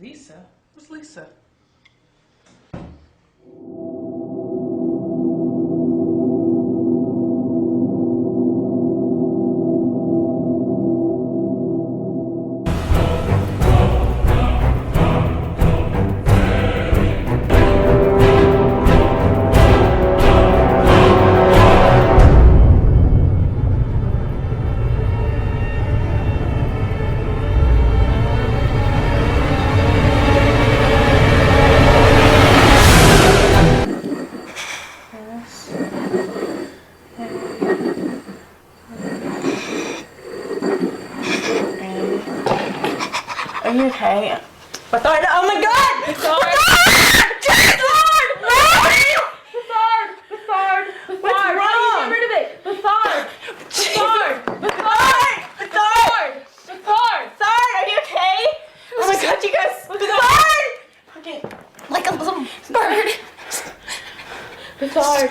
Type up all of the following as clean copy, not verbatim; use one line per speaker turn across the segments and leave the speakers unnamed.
Lisa? Who's Lisa?
Are you okay? Bethard! Oh my God! Bethard! Bethard! What's wrong? Get rid of it! Bethard! Bethard! Are you okay? Oh my God, you guys! Bethard! Okay, like a little bird. Bethard!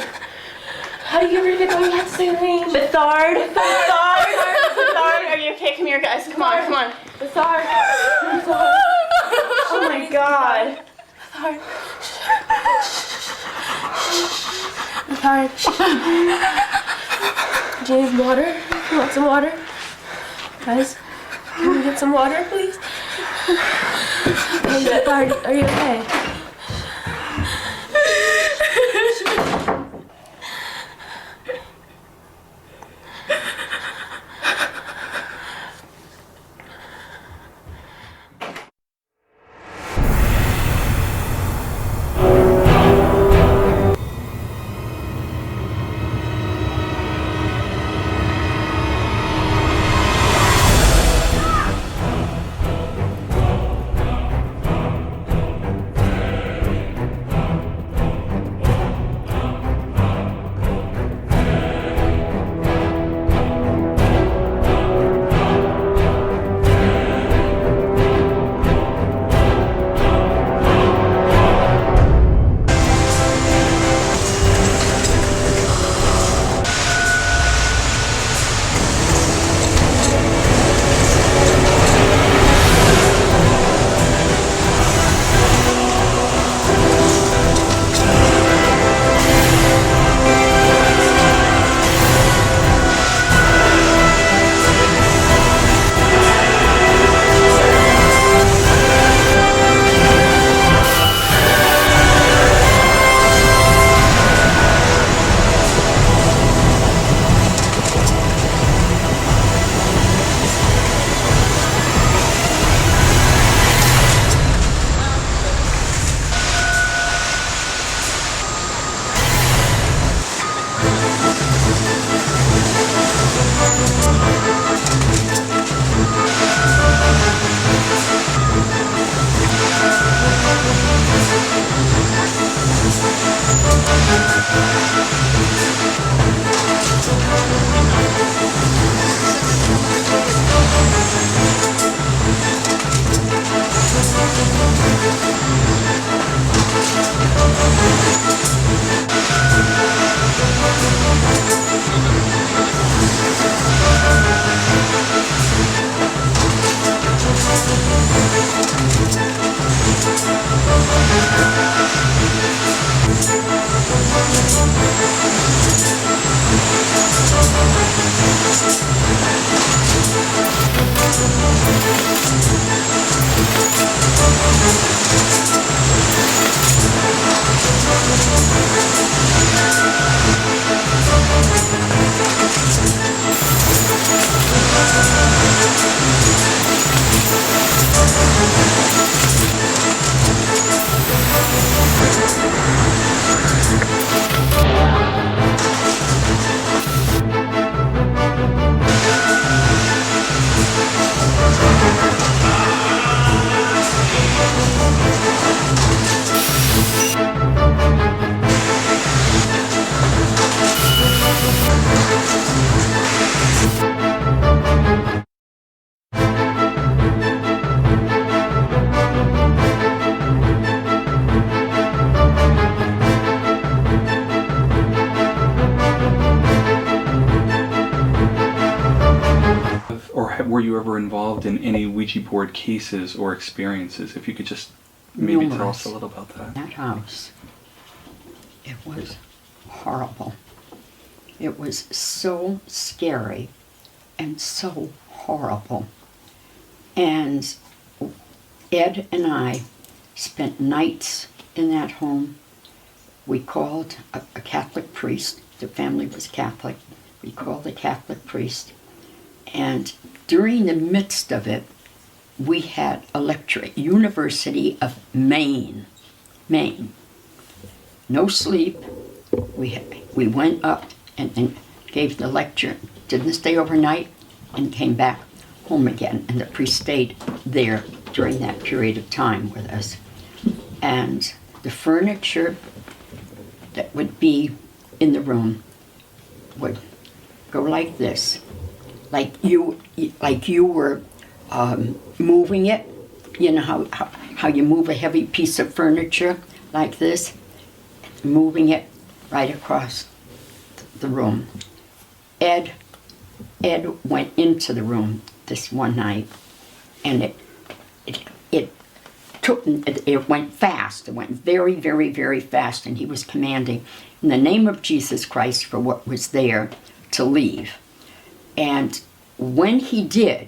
How do you get rid of it? Don't you have to say the name? Bethard! Bethard! Are you okay? Come here, guys. Come on. Bethard! Oh my God! Bethard! Do you need water? You want some water? Guys, can we get some water, please? Hey, Bethard, are you okay?
you ever involved in any Ouija board cases or experiences? If you could just maybe tell us a little about that.
That house, it was horrible. It was so scary and so horrible. And Ed and I spent nights in that home. We called a Catholic priest. The family was Catholic. We called a Catholic priest. And during the midst of it, we had a lecture at University of Maine. No sleep. We went up and gave the lecture. Didn't stay overnight and came back home again. And the priest stayed there during that period of time with us. And the furniture that would be in the room would go like this, like you were moving it. You know how you move a heavy piece of furniture like this, moving it right across the room. Ed went into the room this one night, and it went fast. It went very, very, very fast, and he was commanding in the name of Jesus Christ for what was there to leave. And when he did,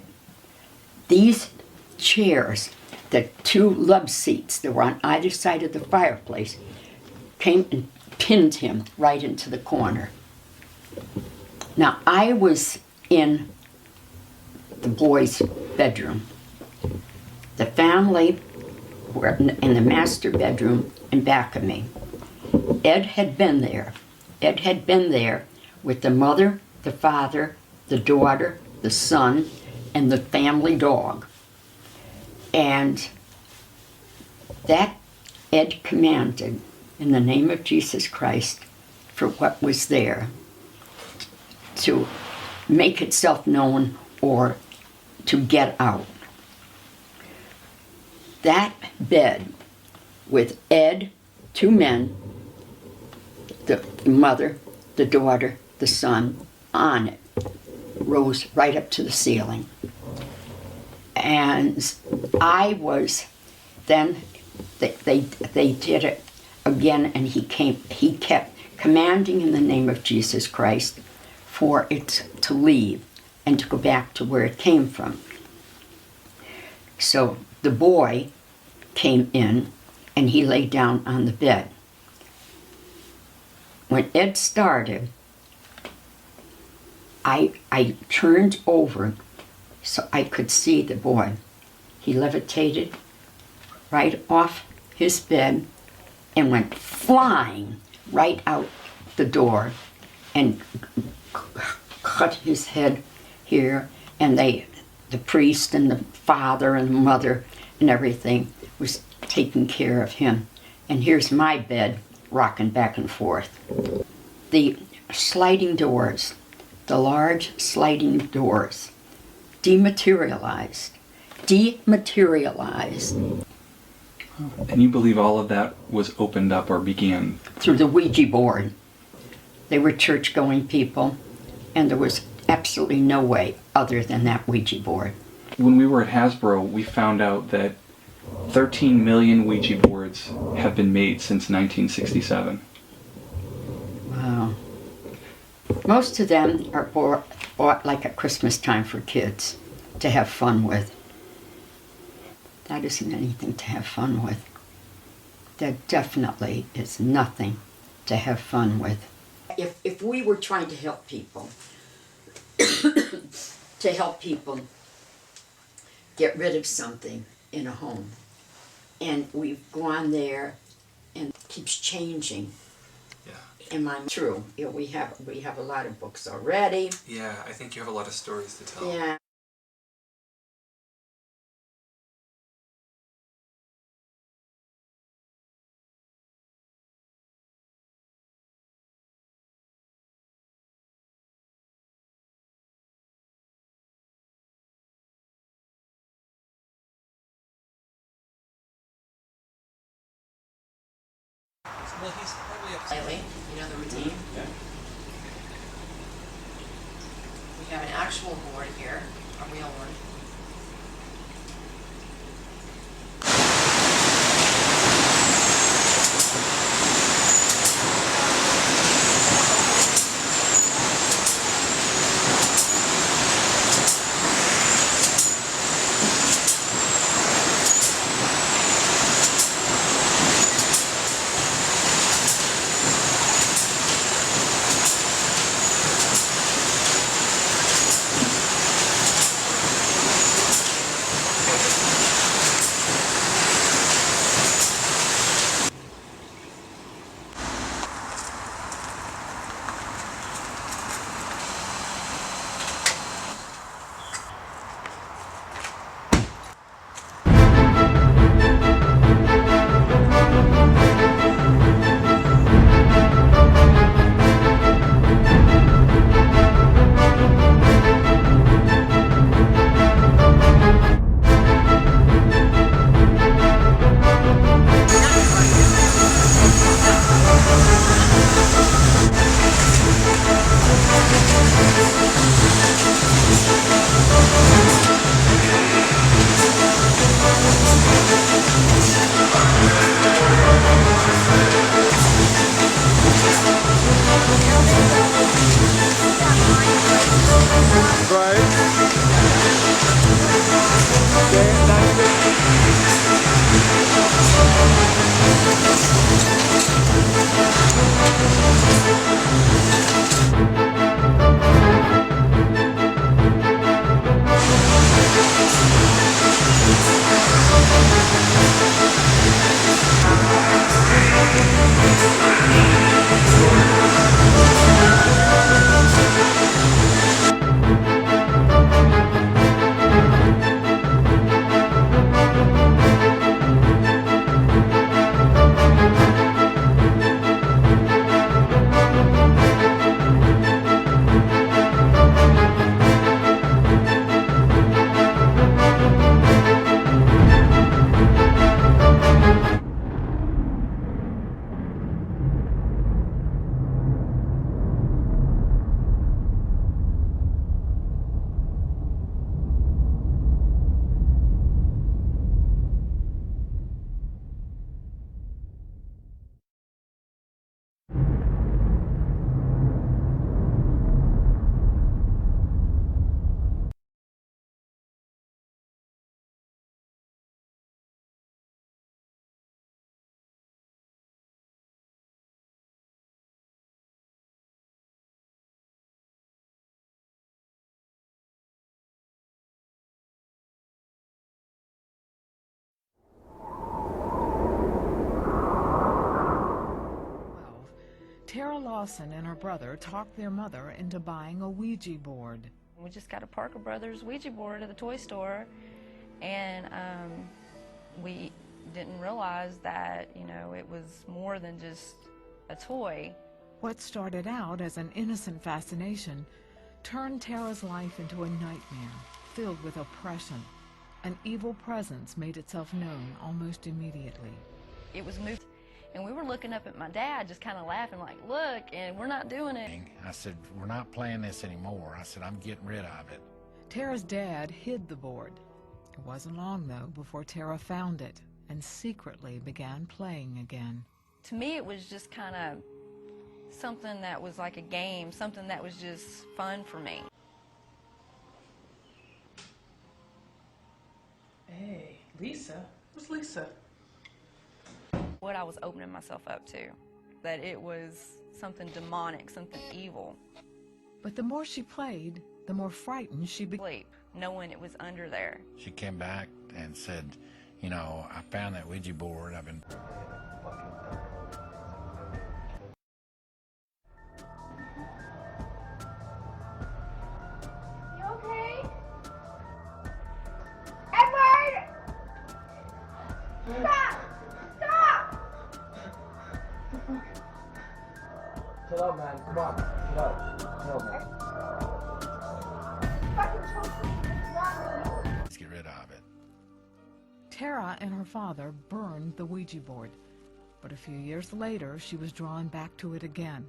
these chairs, the two love seats that were on either side of the fireplace, came and pinned him right into the corner. Now, I was in the boys' bedroom. The family were in the master bedroom in back of me. Ed had been there. Ed had been there with the mother, the father, the daughter, the son, and the family dog. And that Ed commanded in the name of Jesus Christ for what was there to make itself known or to get out. That bed with Ed, two men, the mother, the daughter, the son, on it, rose right up to the ceiling. And I was, then they did it again, and he kept commanding in the name of Jesus Christ for it to leave and to go back to where it came from. So the boy came in and he lay down on the bed. When Ed started, I turned over so I could see the boy. He levitated right off his bed and went flying right out the door and cut his head here. And the priest and the father and the mother and everything was taking care of him. And here's my bed rocking back and forth. The sliding doors, the large sliding doors, dematerialized.
And you believe all of that was opened up or began?
Through the Ouija board. They were church-going people, and there was absolutely no way other than that Ouija board.
When we were at Hasbro, we found out that 13 million Ouija boards have been made since 1967.
Wow. Most of them are bought like at Christmas time for kids to have fun with. That isn't anything to have fun with. That definitely is nothing to have fun with. If we were trying to help people, get rid of something in a home, and we've gone there and it keeps changing.
Yeah.
Am I true? Yeah, we have a lot of books already.
Yeah, I think you have a lot of stories to tell.
Yeah.
Well, he's probably up.
Slightly, you know the routine?
Yeah.
We have an actual board here. Are we on?
Tara Lawson and her brother talked their mother into buying a Ouija board.
We just got a Parker Brothers Ouija board at the toy store, and we didn't realize that, you know, it was more than just a toy.
What started out as an innocent fascination turned Tara's life into a nightmare filled with oppression. An evil presence made itself known almost immediately.
It was moved, and we were looking up at my dad, just kind of laughing like, look, and we're not doing it.
I said, we're not playing this anymore. I said, I'm getting rid of it.
Tara's dad hid the board. It wasn't long, though, before Tara found it and secretly began playing again.
To me, it was just kind of something that was like a game, something that was just fun for me.
Hey, Lisa? Who's Lisa?
What I was opening myself up to, that it was something demonic, something evil.
But the more she played, the more frightened she became.
Sleep, knowing it was under there.
She came back and said, you know, I found that Ouija board. I've been...
You okay? Edward! Stop! Stop!
Chill out, man. Come on. Chill out. Chill, man.
Fucking choke me. It's not me.
Let's get rid of it.
Tara and her father burned the Ouija board, but a few years later she was drawn back to it again.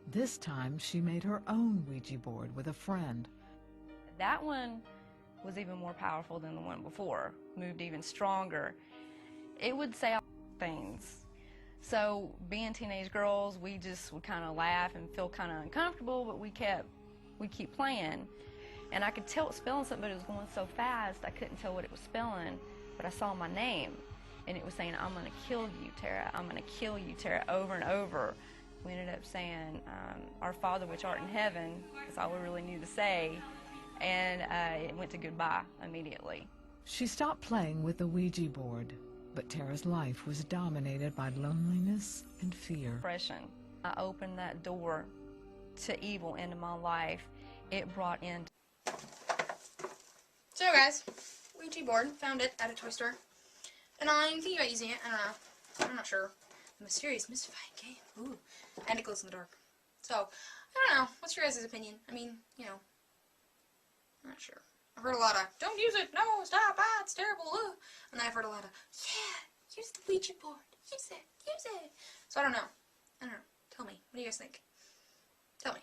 This time she made her own Ouija board with a friend.
That one was even more powerful than the one before, moved even stronger. It would say things. So being teenage girls, we just would kind of laugh and feel kind of uncomfortable, but we keep playing. And I could tell it was spelling something, but it was going so fast I couldn't tell what it was spelling. But I saw my name, and it was saying, "I'm going to kill you, Tara. I'm going to kill you, Tara," over and over. We ended up saying, "Our Father which art in heaven." That's all we really knew to say. And it went to goodbye immediately.
She stopped playing with the Ouija board, but Tara's life was dominated by loneliness and fear.
Depression. I opened that door to evil into my life. It brought in.
So guys, Ouija board, found it at a toy store. And I'm thinking about using it, I don't know. I'm not sure. A mysterious, mystifying game. Ooh. And it glows in the dark. So, I don't know. What's your guys' opinion? I mean, you know, I'm not sure. I've heard a lot of, "Don't use it, no, stop, it's terrible, ugh." And then I've heard a lot of, "Yeah, use the Ouija board, use it. So I don't know. Tell me, what do you guys think? Tell me.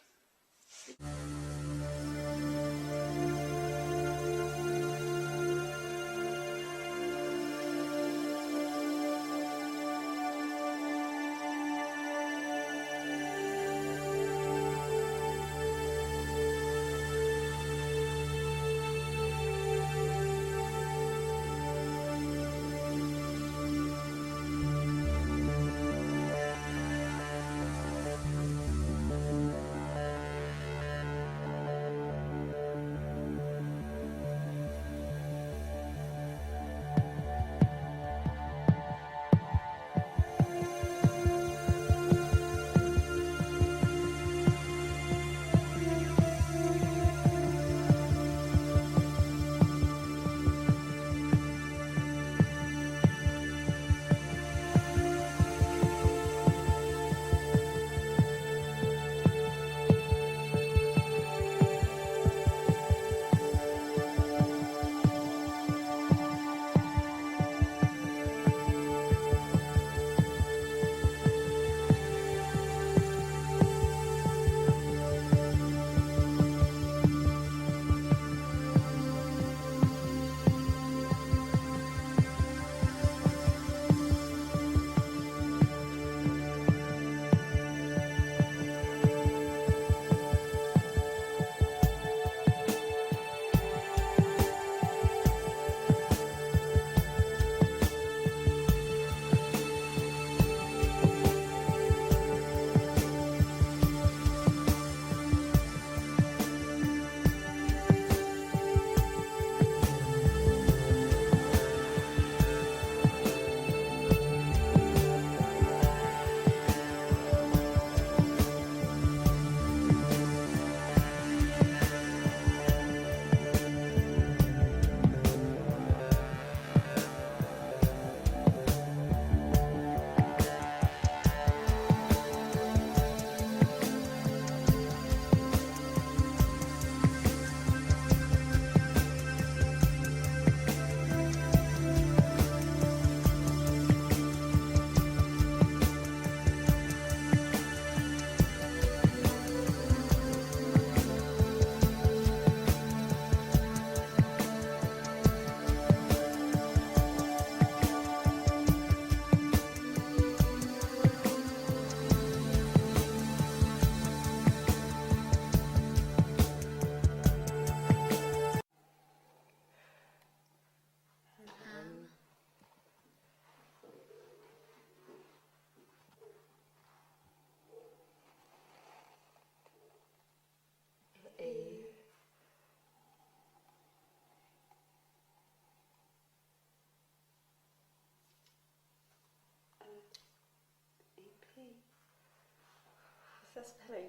That's better.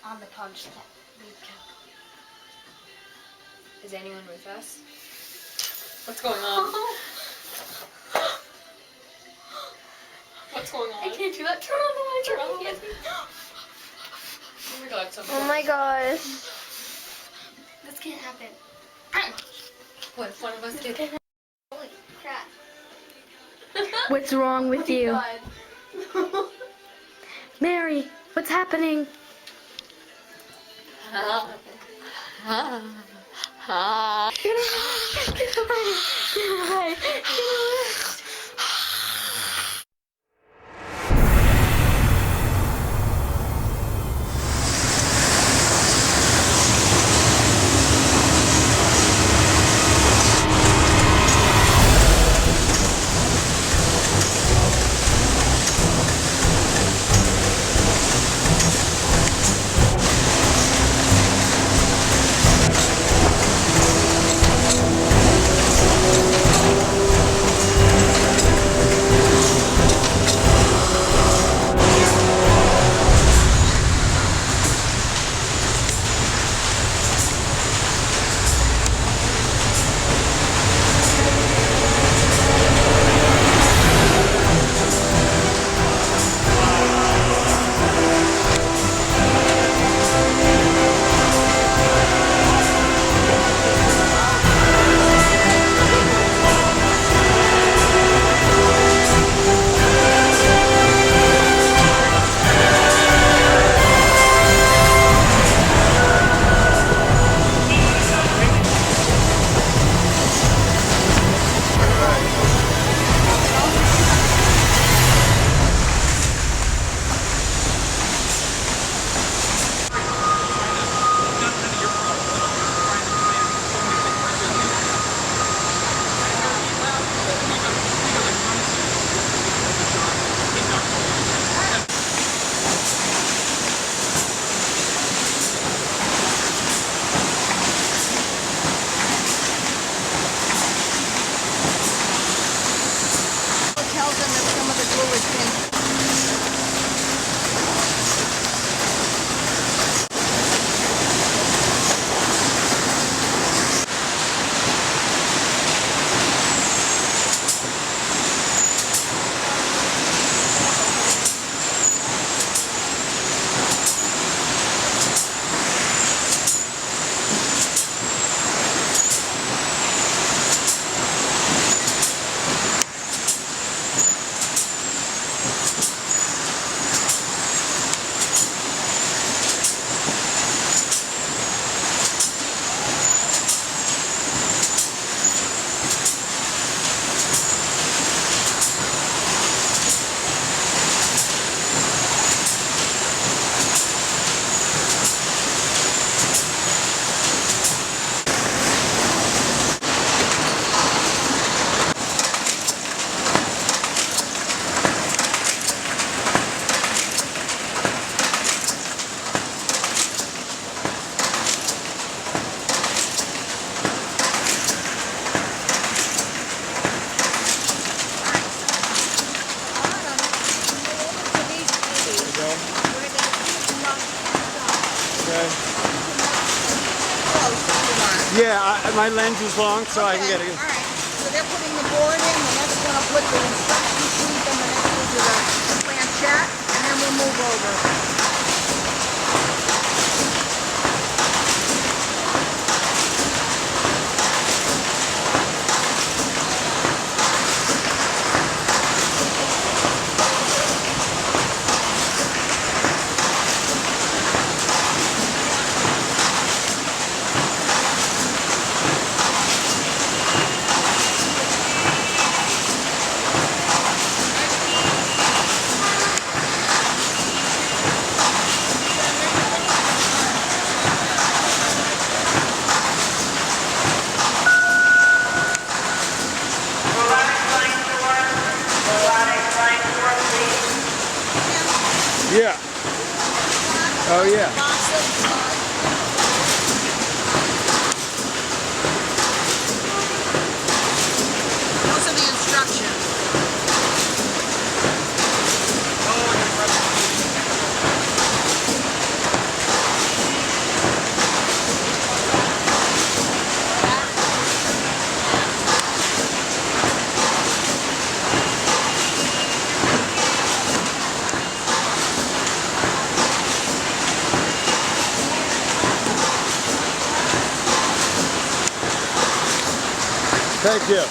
on the punch that we took. Is anyone with us?
What's going on? What's going on?
I can't do that. Turn on the light. Turn on the light.
Oh my god, something.
Oh my gosh.
This can't happen.
What if one of us gets...
Holy crap.
What's wrong with you?
God.
Mary, what's happening? Get away! Get away! Get away!
Yeah, my lens is long, so I can get it.
All right. So they're putting the board in, the next one will put the instruction sheet, and the next will do the planchette, and then we'll move over.
Yeah. Oh, yeah.
Those are the instructions.
Thank you.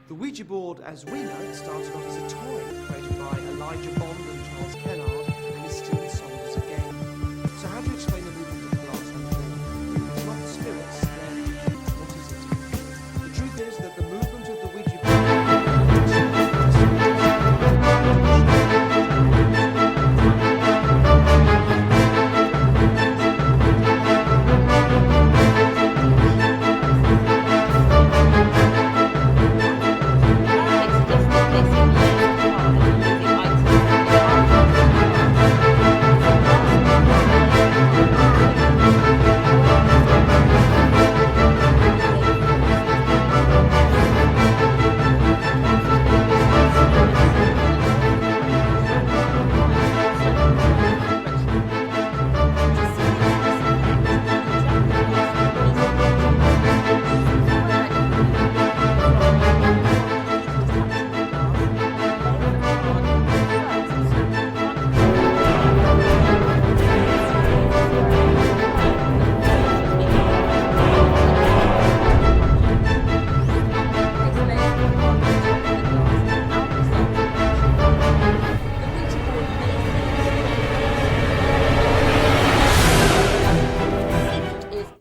The Ouija board, as we know it, started off as a toy created by Elijah Bond and Charles Kennard, and is still sold as a game. So how do you explain the movement of the glass on the wall? It's not spirits, then what is it? The truth is that the movement of the Ouija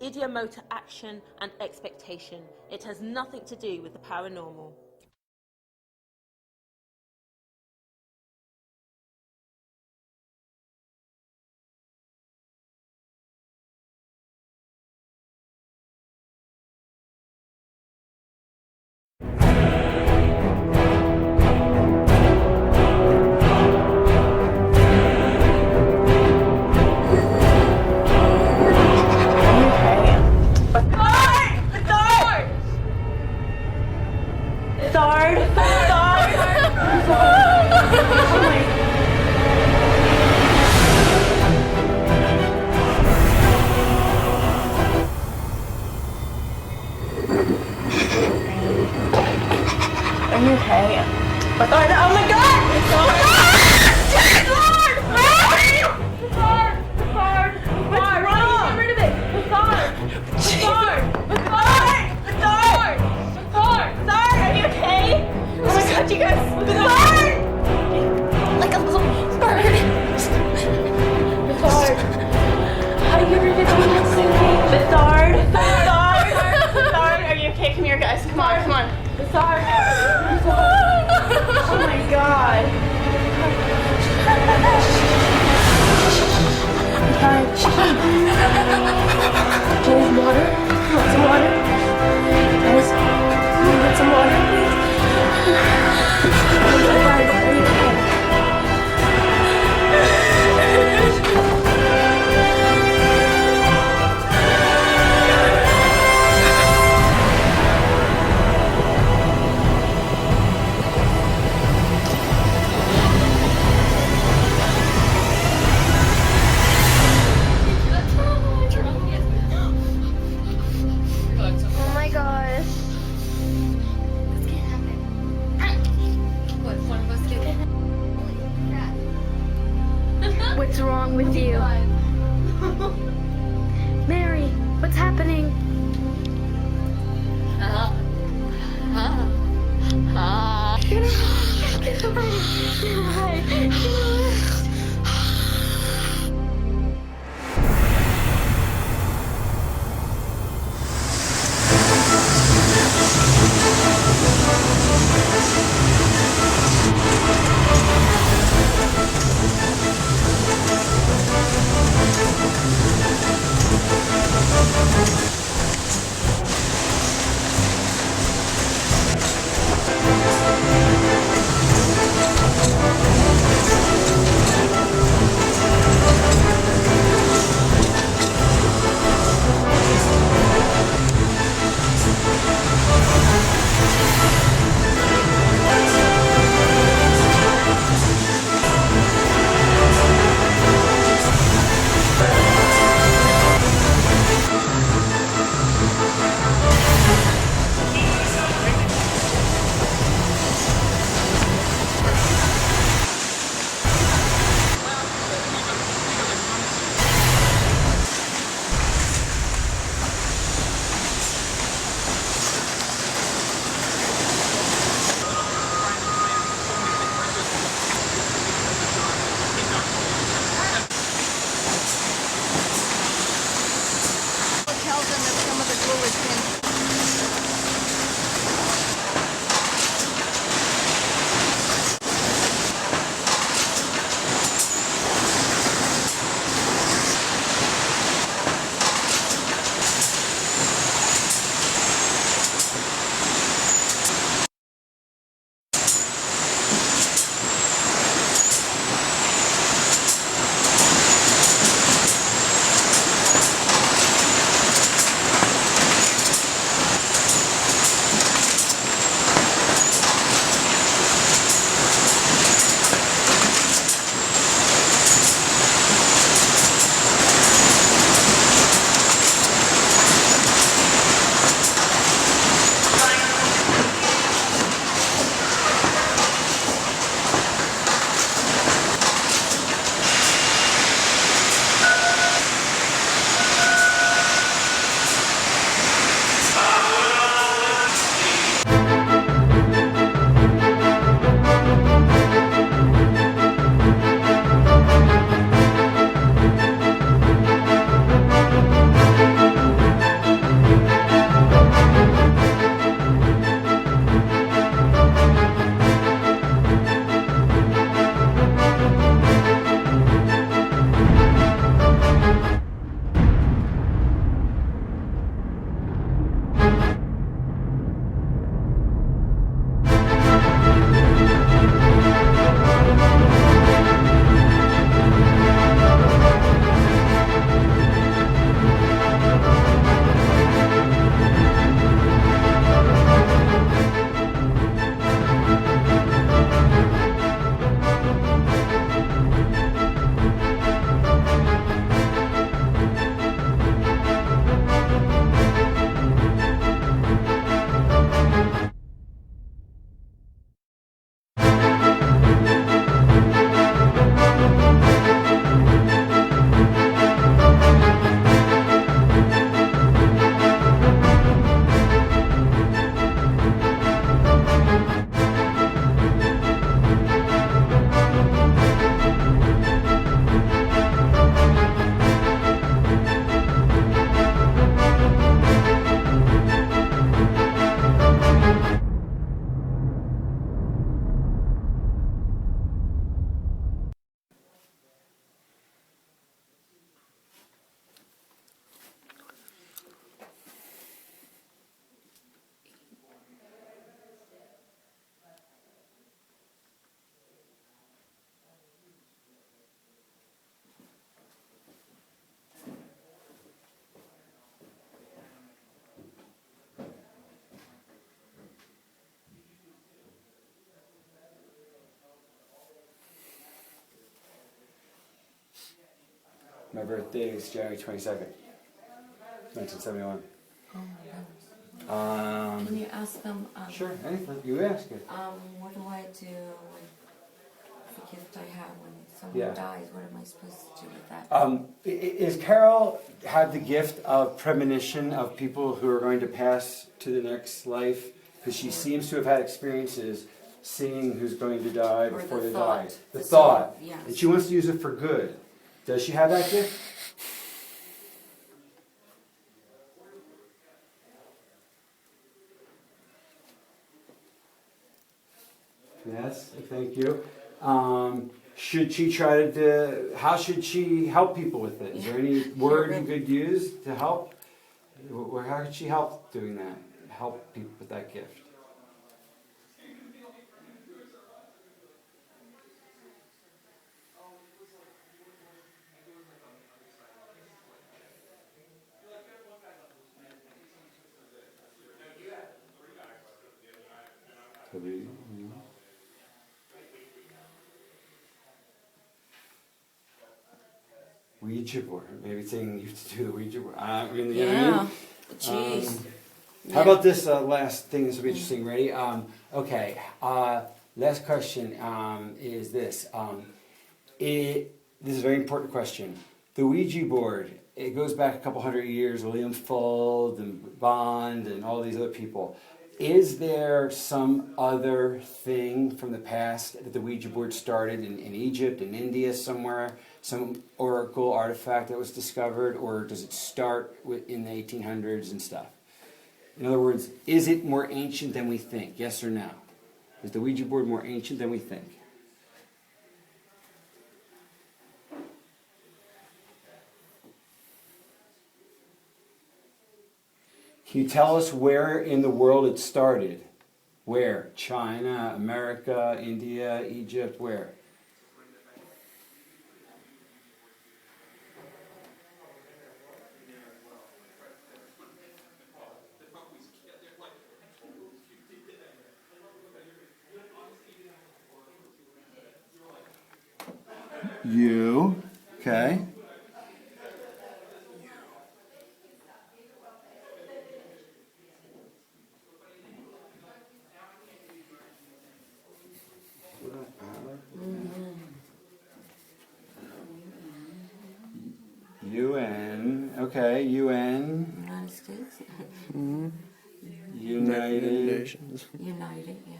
idiomotor action and expectation. It has nothing to do with the paranormal.
Are you okay? Oh my god! It's hard! It's hard! It's hard! It's hard! Get rid of it! It's hard! It's hard! It's hard! It's hard! It's hard! It's hard! Are you okay? Oh my god, you guys! It's hard! Like a little bird. sorry. I'm sorry. Oh my god. I'm trying. Do you need water? You want some water? Guys, can you get some water, please?
Oh my gosh.
This can't happen. What, one of us get it? Holy crap.
What's wrong with you? Mary, what's happening? Get away. Get away. Get away.
My birthday is January 22nd, 1971.
Oh my goodness. Can you ask them?
Sure, anything. You ask it.
What do I do when the gift I have when someone dies? What am I supposed to do with that?
Is Carol have the gift of premonition of people who are going to pass to the next life? Because she seems to have had experiences seeing who's going to die before they die. The thought.
Yes.
And she wants to use it for good. Does she have that gift? Yes, thank you. Should she try to, how should she help people with it? Is there any word you could use to help? How could she help doing that? Help people with that gift? Ouija board. Maybe saying you have to do the Ouija board.
Jeez.
How about this last thing? This will be interesting. Ready? Okay. Last question is this. This is a very important question. The Ouija board. It goes back a couple hundred years. William Fuld and Bond and all these other people. Is there some other thing from the past that the Ouija board started in Egypt, in India somewhere? Some oracle artifact that was discovered? Or does it start in the 1800s and stuff? In other words, is it more ancient than we think? Yes or no? Is the Ouija board more ancient than we think? Can you tell us where in the world it started? Where? China, America, India, Egypt, where? You, okay. UN, okay, UN.
United States.
United
Nations.
United, yeah.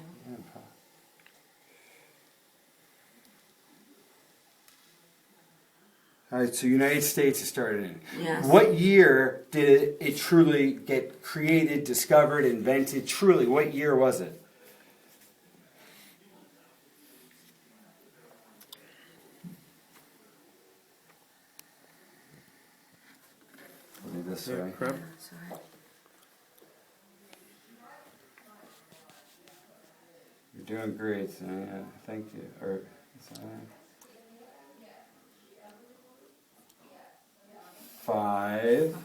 All right, so United States is started in.
Yes.
What year did it truly get created, discovered, invented? Truly, what year was it? This way.
Crap.
You're doing great. So, yeah, thank you. Or, five.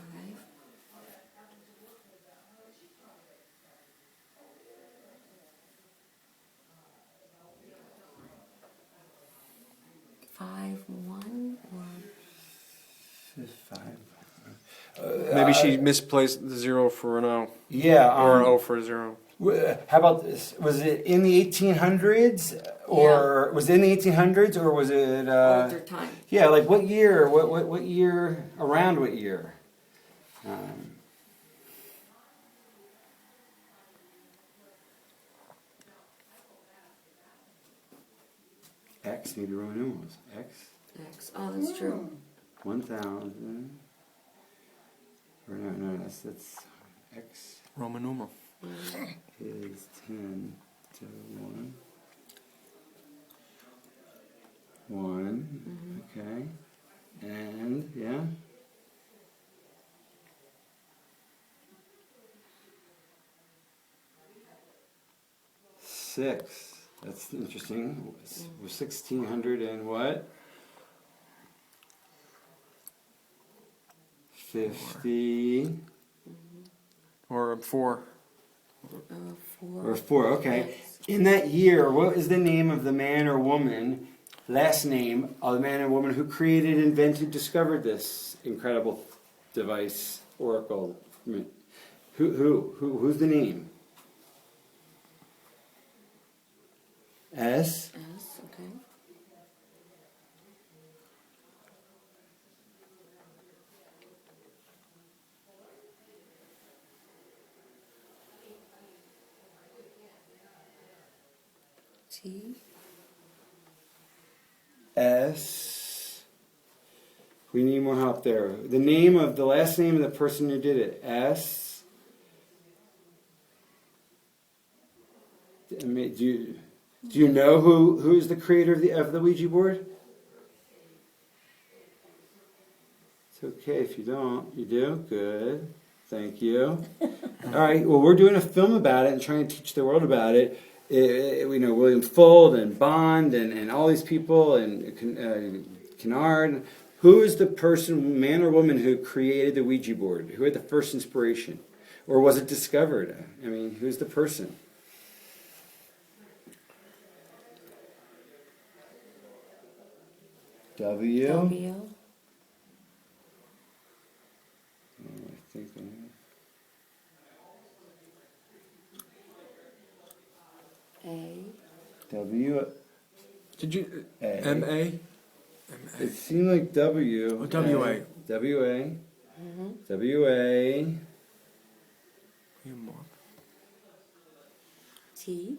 One or
five.
Maybe she misplaced the 0 for an O.
Yeah.
Or an O for a 0.
How about this? Was it in the 1800s, or was it in the 1800s, or was it
older time?
Yeah, like what year? What year? Around what year? X, maybe Roman numerals. X.
X. Oh, that's true.
1000. Or no, that's X.
Roman numeral.
Is 10 to 1. 1. Okay. And, yeah. 6. That's interesting. We're 1600 and what? 50.
Or 4.
Or 4, okay. In that year, what is the name of the man or woman last name of the man and woman who created, invented, discovered this incredible device, oracle. Who's the name? S.
S, okay. T.
S. We need more help there. The name of the last name of the person who did it. S. Do you know who is the creator of the Ouija board? It's okay if you don't. You do? Good. Thank you. All right. Well, we're doing a film about it and trying to teach the world about it. We know William Fuld and Bond and all these people and Kennard. Who is the person, man or woman, who created the Ouija board? Who had the first inspiration? Or was it discovered? I mean, who's the person? W.
W.
I think
A.
W.
Did you
A.
M-A?
It seemed like W.
Oh, W-A.
W-A.
Mm-hmm.
W-A.
T.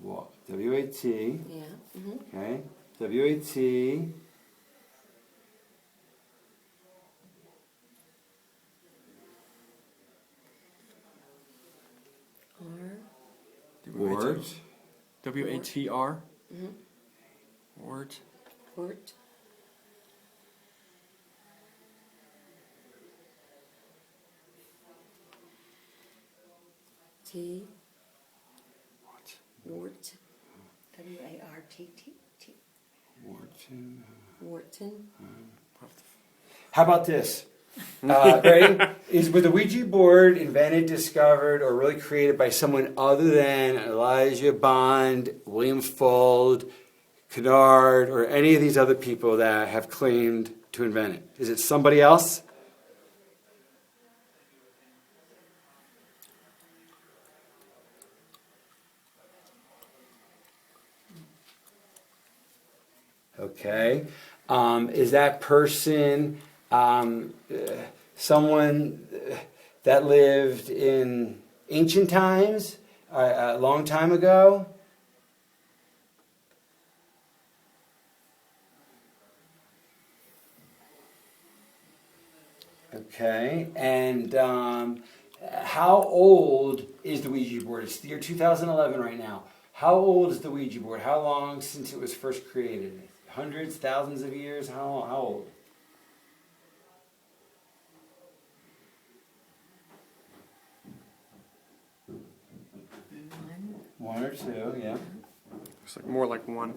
What? W-A-T.
Yeah. Mm-hmm.
Okay. W-A-T.
R.
Wart.
W-A-T-R?
Mm-hmm.
Wart.
Wart. T. Wart. W-A-R-T-T.
Wharton.
Wharton.
How about this? Ready? Was the Ouija board invented, discovered, or really created by someone other than Elijah Bond, William Fuld, Kennard, or any of these other people that have claimed to invent it? Is it somebody else? Okay. Is that person someone that lived in ancient times, a long time ago? Okay. And how old is the Ouija board? It's the year 2011 right now. How old is the Ouija board? How long since it was first created? Hundreds, thousands of years? How old? One or two, yeah.
It's like more like one.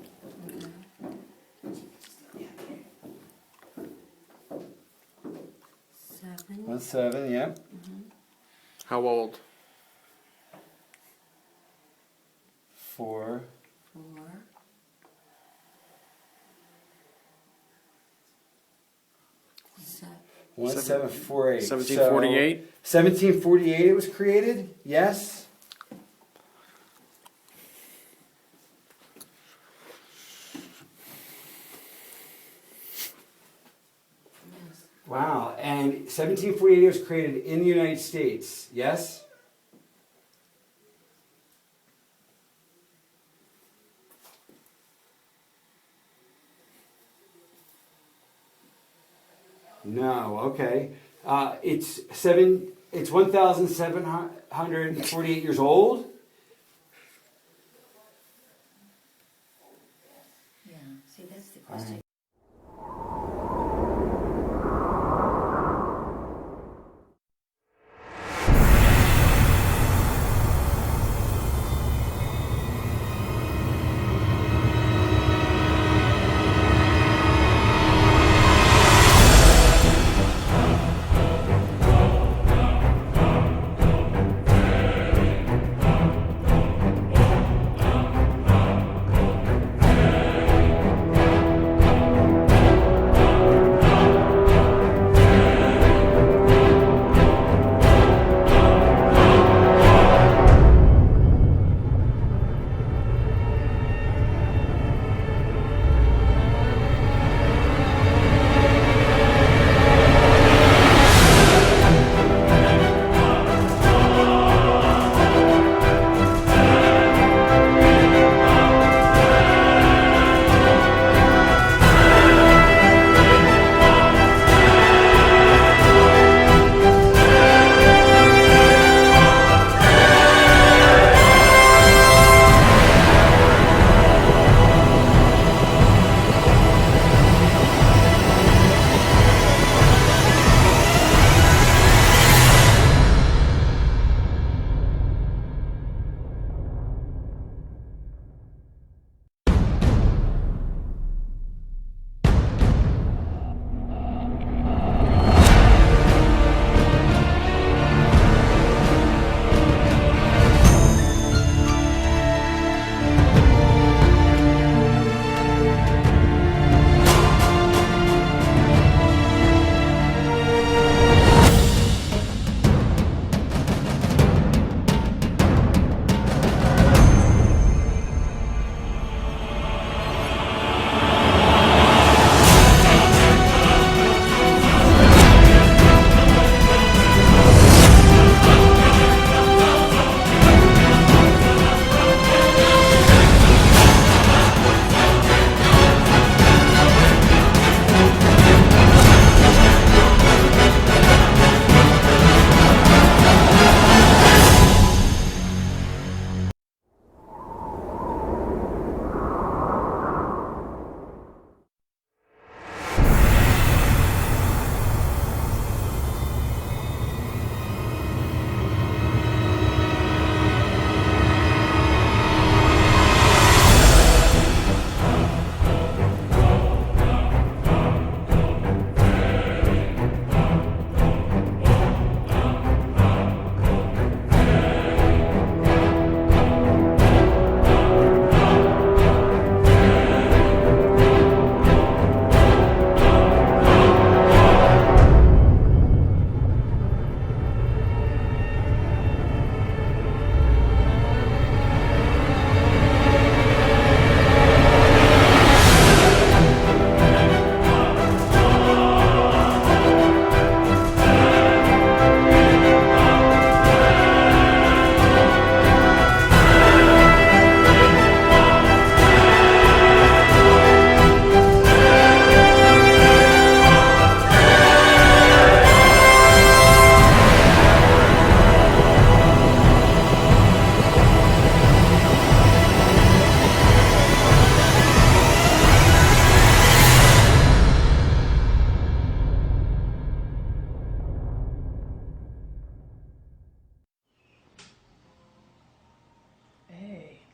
Seven.
1-7, yeah.
Mm-hmm.
How old?
4.
4.
1748.
1748?
1748 it was created, yes? Wow, and 1748 it was created in the United States, yes? No, okay. It's 1,748 years old.
Yeah, see, that's the question.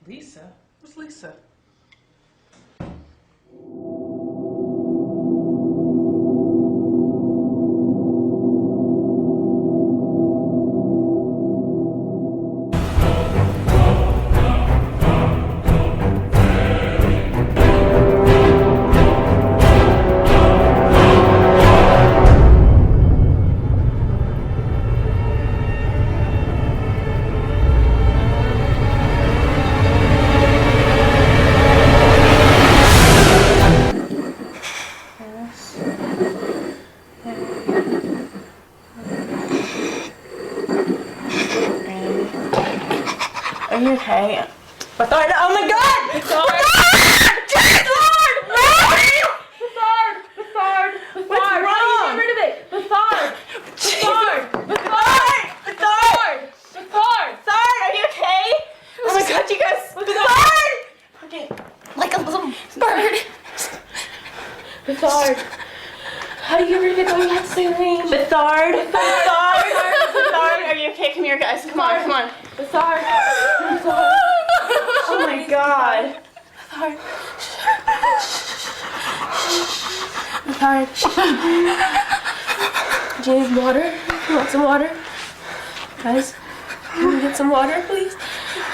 Lisa? Who's Lisa?
Are you okay? Bethard! Oh my God! Bethard! Bethard! What's wrong? Get rid of it! Bethard! Bethard! Are you okay? Oh my God, you guys! Bethard! Okay. Like a little bird. Bethard! How do you get rid of it? Don't you have to say your name? Bethard! Bethard! Are you okay? Come here, guys. Come on. Bethard! Oh my God! Bethard! Do you need water? You want some water? Guys, can we get some water, please?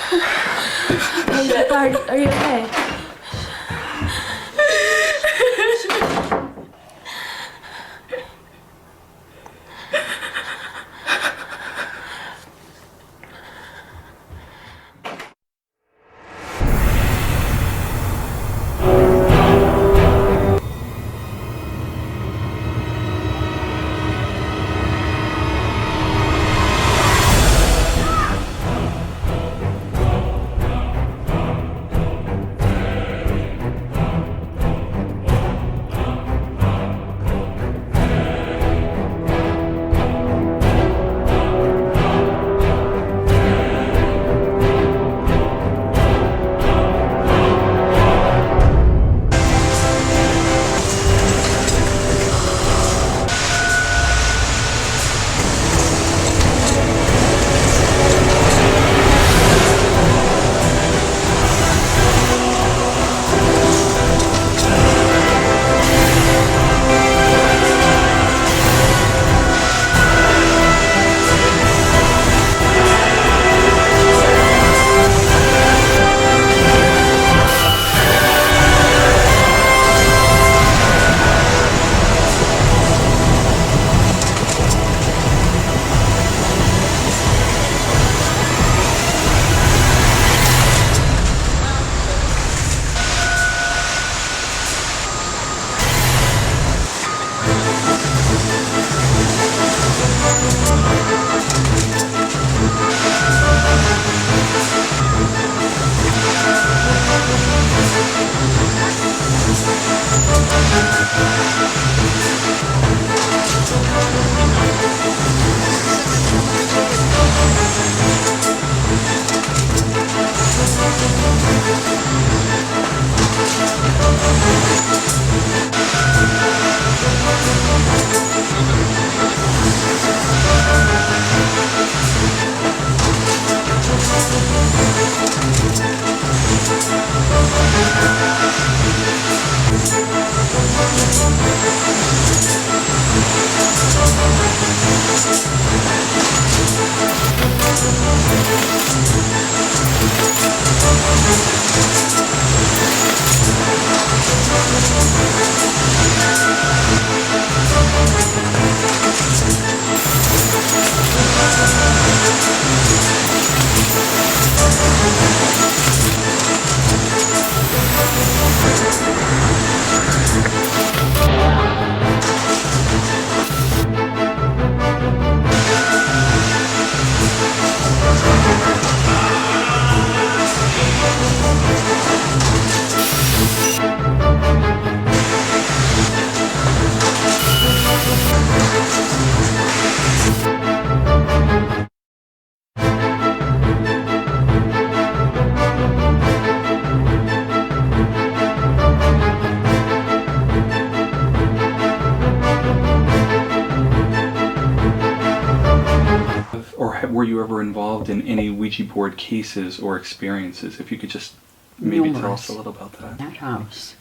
Hey, Bethard, are you okay?
you ever involved in any Ouija board cases or experiences? If you could just maybe tell us a little about that.
That house,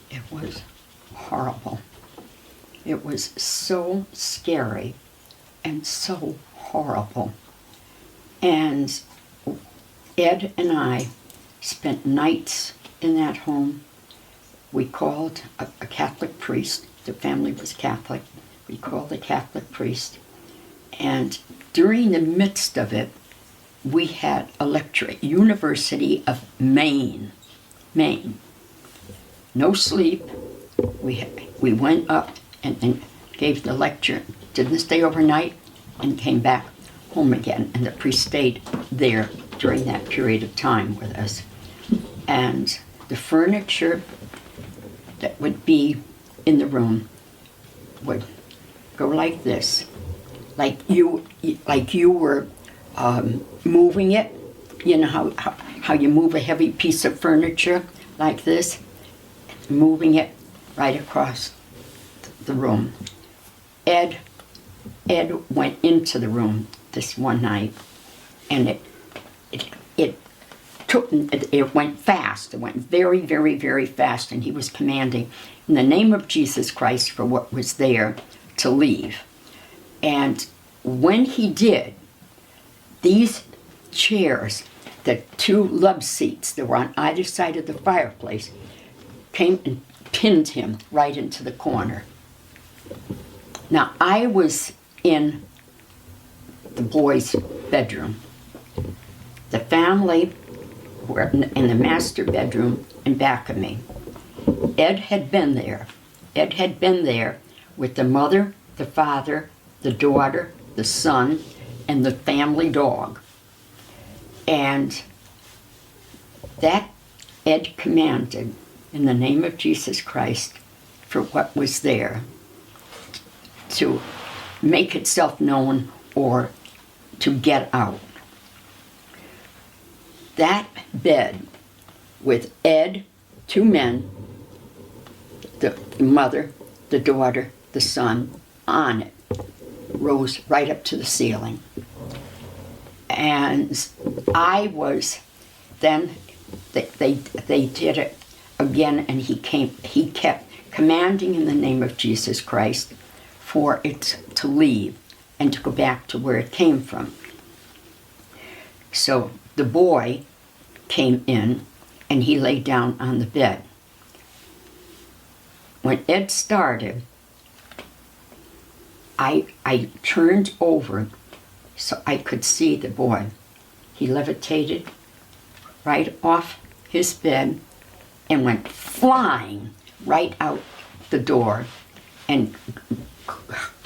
it was horrible. It was so scary and so horrible. And Ed and I spent nights in that home. We called a Catholic priest. The family was Catholic. We called a Catholic priest. And during the midst of it, we had a lecture at University of Maine. No sleep. We went up and gave the lecture. Didn't stay overnight and came back home again. And the priest stayed there during that period of time with us. And the furniture that would be in the room would go like this, like you were moving it. You know how you move a heavy piece of furniture like this, moving it right across the room. Ed went into the room this one night, and it went fast. It went very, very, very fast, and he was commanding in the name of Jesus Christ for what was there to leave. And when he did, these chairs, the two love seats that were on either side of the fireplace, came and pinned him right into the corner. Now, I was in the boys' bedroom. The family were in the master bedroom in back of me. Ed had been there. Ed had been there with the mother, the father, the daughter, the son, and the family dog. And that Ed commanded in the name of Jesus Christ for what was there to make itself known or to get out. That bed with Ed, two men, the mother, the daughter, the son, on it, rose right up to the ceiling. And I was, then they did it again, and he kept commanding in the name of Jesus Christ for it to leave and to go back to where it came from. So the boy came in and he lay down on the bed. When Ed started, I turned over so I could see the boy. He levitated right off his bed and went flying right out the door and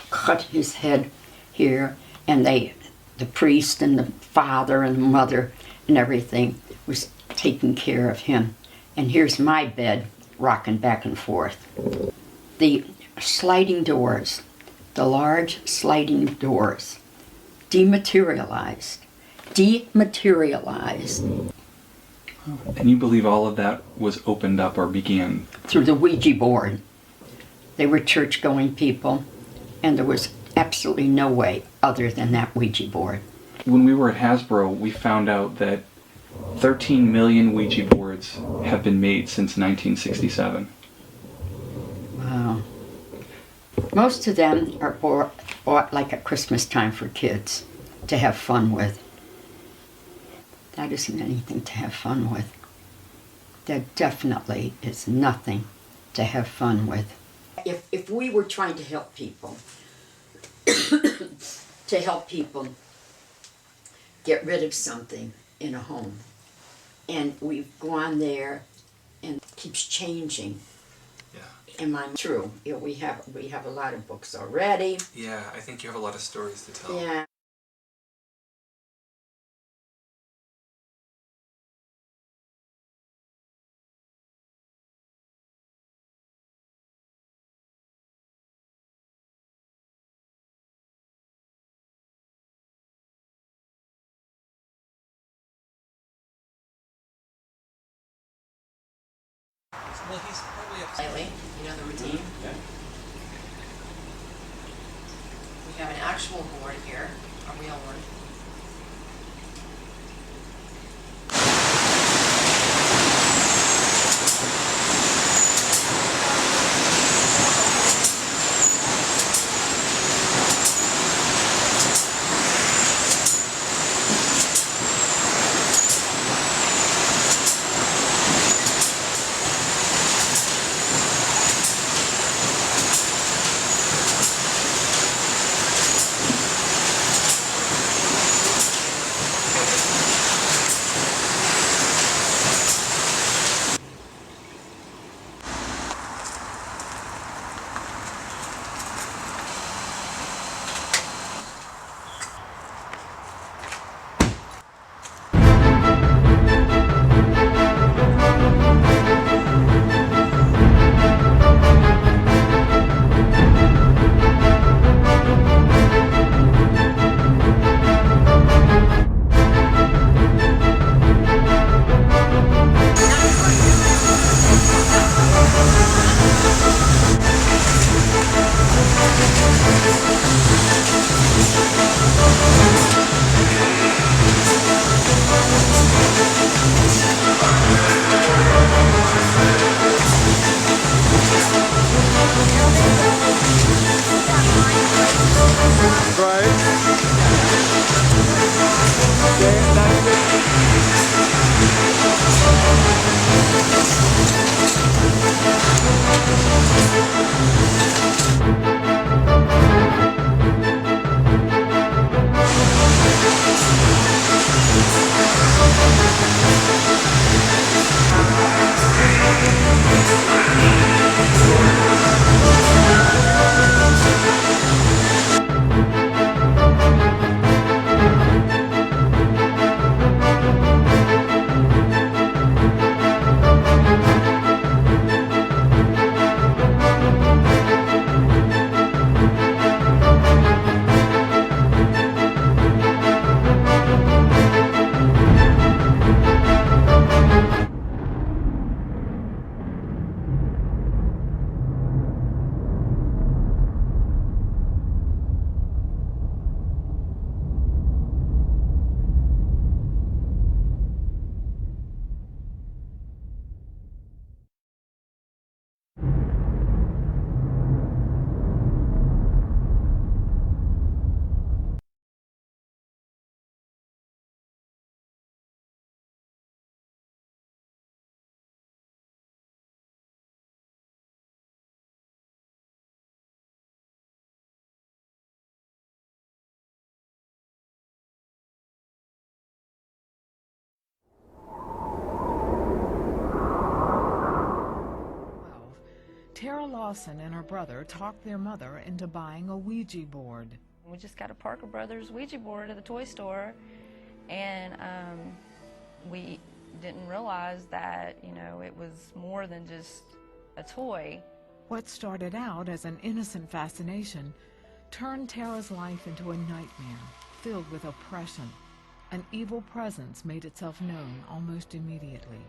cut his head here. And the priest and the father and the mother and everything was taking care of him. And here's my bed rocking back and forth. The sliding doors, the large sliding doors, dematerialized.
And you believe all of that was opened up or began?
Through the Ouija board. They were church-going people, and there was absolutely no way other than that Ouija board.
When we were at Hasbro, we found out that 13 million Ouija boards have been made since 1967.
Wow. Most of them are bought like at Christmas time for kids to have fun with. That isn't anything to have fun with. That definitely is nothing to have fun with. If we were trying to help people, get rid of something in a home, and we've gone there and it keeps changing.
Yeah.
Am I true? Yeah, we have a lot of books already.
Yeah, I think you have a lot of stories to tell.
Yeah.
Well, he's probably upset.
Slightly, you know the routine?
Yeah.
We have an actual board here.
Are we all right?
Tara Lawson and her brother talked their mother into buying a Ouija board.
We just got a Parker Brothers Ouija board at the toy store, and we didn't realize that, you know, it was more than just a toy.
What started out as an innocent fascination turned Tara's life into a nightmare filled with oppression. An evil presence made itself known almost immediately.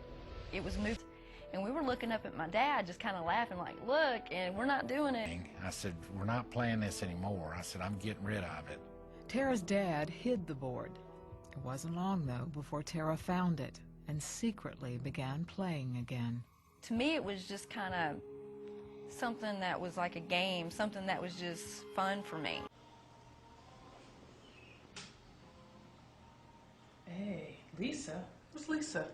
It was moved, and we were looking up at my dad, just kind of laughing like, look, and we're not doing it.
I said, we're not playing this anymore. I said, I'm getting rid of it.
Tara's dad hid the board. It wasn't long, though, before Tara found it and secretly began playing again.
To me, it was just kind of something that was like a game, something that was just fun for me.
Hey, Lisa? Where's Lisa?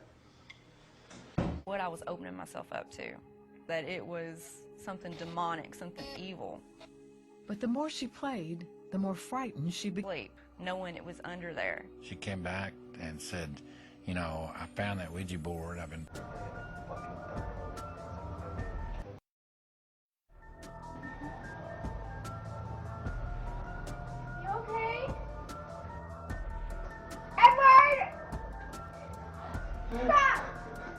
What I was opening myself up to, that it was something demonic, something evil.
But the more she played, the more frightened she became.
Knowing it was under there.
She came back and said, you know, I found that Ouija board. I've been...
You okay? Edward! Stop!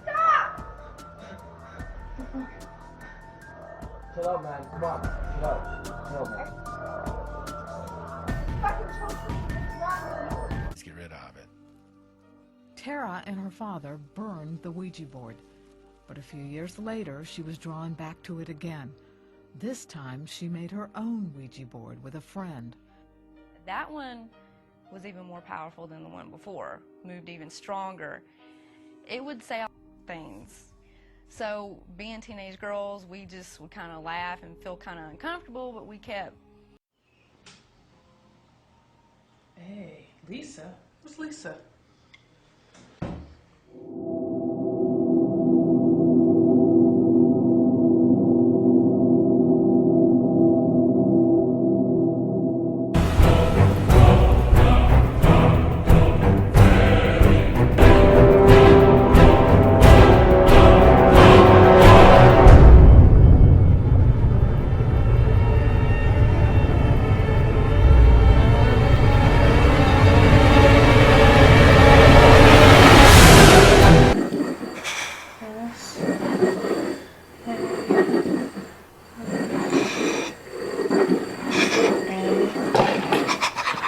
Stop!
Chill out, man. Come on. Chill out. Chill, man.
Let's get rid of it.
Tara and her father burned the Ouija board, but a few years later she was drawn back to it again. This time she made her own Ouija board with a friend.
That one was even more powerful than the one before, moved even stronger. It would say things. So being teenage girls, we just would kind of laugh and feel kind of uncomfortable, but we kept.
Hey, Lisa? Where's Lisa?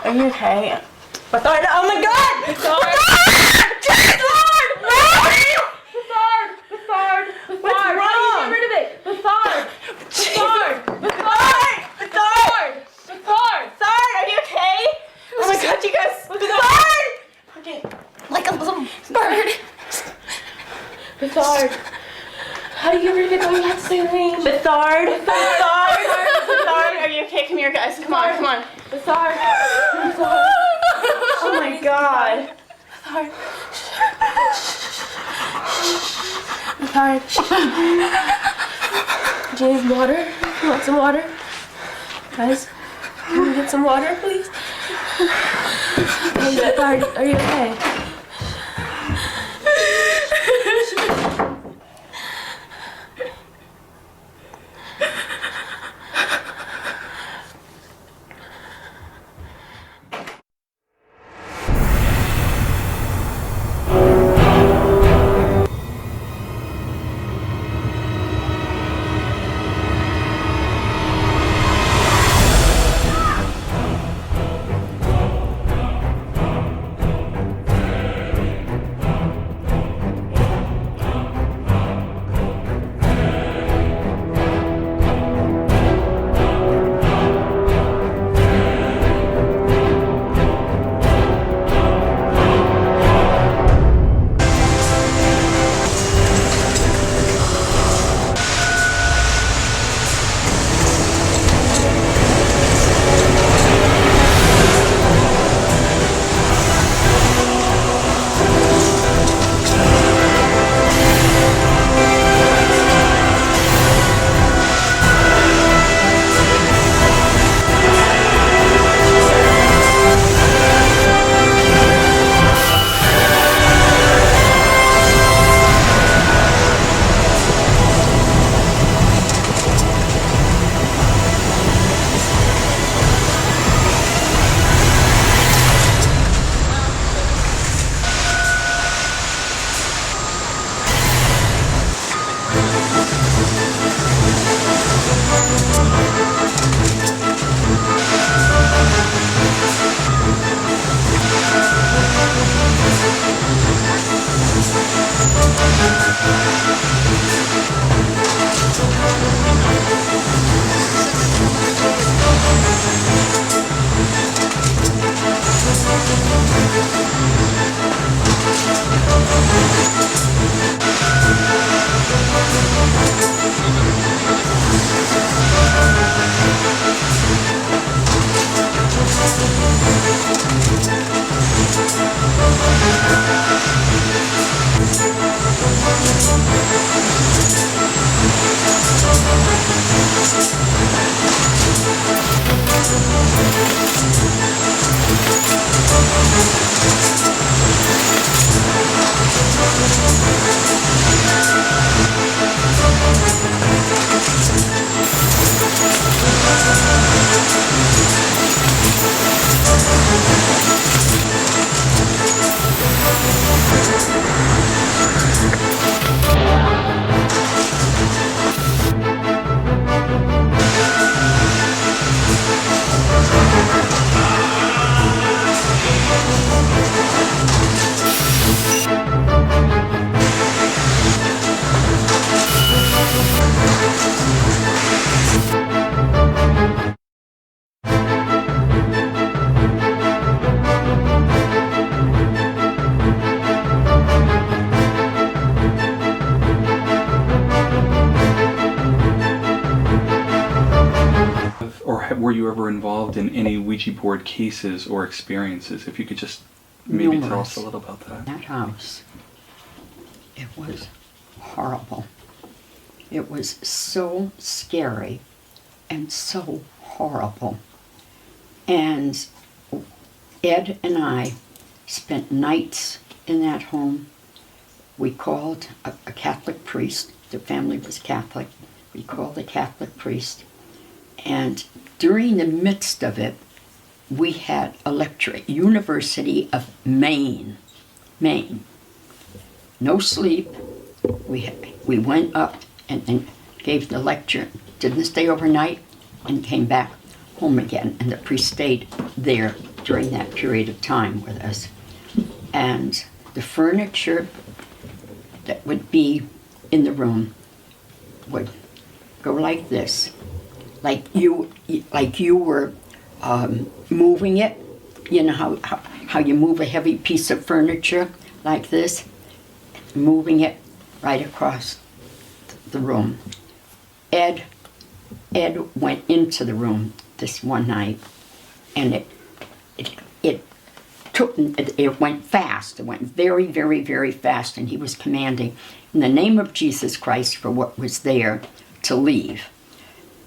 Are you okay? Bethard, oh my god! Bethard! Bethard! What's wrong? Get rid of it! Bethard! Bethard! Are you okay? Oh my god, you guys! Bethard! Okay. Like a little bird. Bethard! How do you get rid of it? Don't you have to say the name? Bethard! Bethard! Are you okay? Come here, guys. Come on. Bethard! Oh my god! Bethard! Do you need water? You want some water? Guys, can we get some water, please? Hey, Bethard, are you okay?
were you ever involved in any Ouija board cases or experiences? If you could just maybe tell us a little about that.
That house, it was horrible. It was so scary and so horrible. And Ed and I spent nights in that home. We called a Catholic priest. The family was Catholic. We called a Catholic priest. And during the midst of it, we had a lecture at University of Maine. No sleep. We went up and gave the lecture. Didn't stay overnight and came back home again. And the priest stayed there during that period of time with us. And the furniture that would be in the room would go like this, like you were moving it. You know how you move a heavy piece of furniture like this, moving it right across the room. Ed went into the room this one night, and it went fast. It went very, very, very fast, and he was commanding in the name of Jesus Christ for what was there to leave.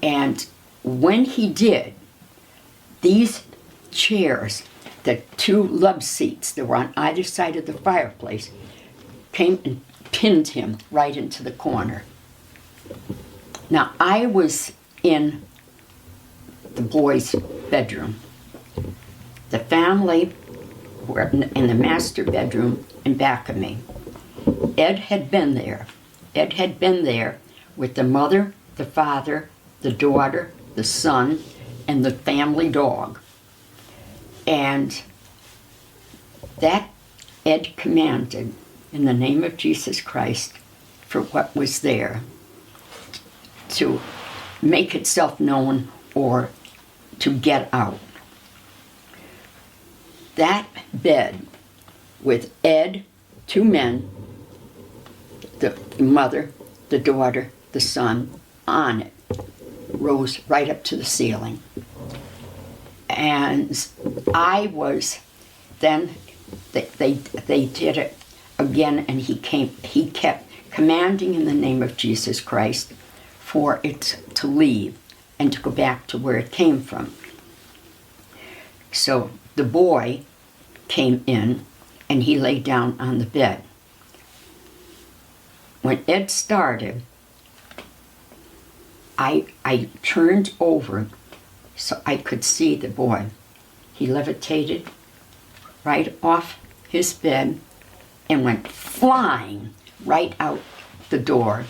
And when he did, these chairs, the two love seats that were on either side of the fireplace, came and pinned him right into the corner. Now, I was in the boys' bedroom. The family were in the master bedroom in back of me. Ed had been there. Ed had been there with the mother, the father, the daughter, the son, and the family dog. And that Ed commanded in the name of Jesus Christ for what was there to make itself known or to get out. That bed with Ed, two men, the mother, the daughter, the son, on it, rose right up to the ceiling. And I was, then they did it again, and he kept commanding in the name of Jesus Christ for it to leave and to go back to where it came from. So the boy came in and he lay down on the bed. When Ed started, I turned over so I could see the boy. He levitated right off his bed and went flying right out the door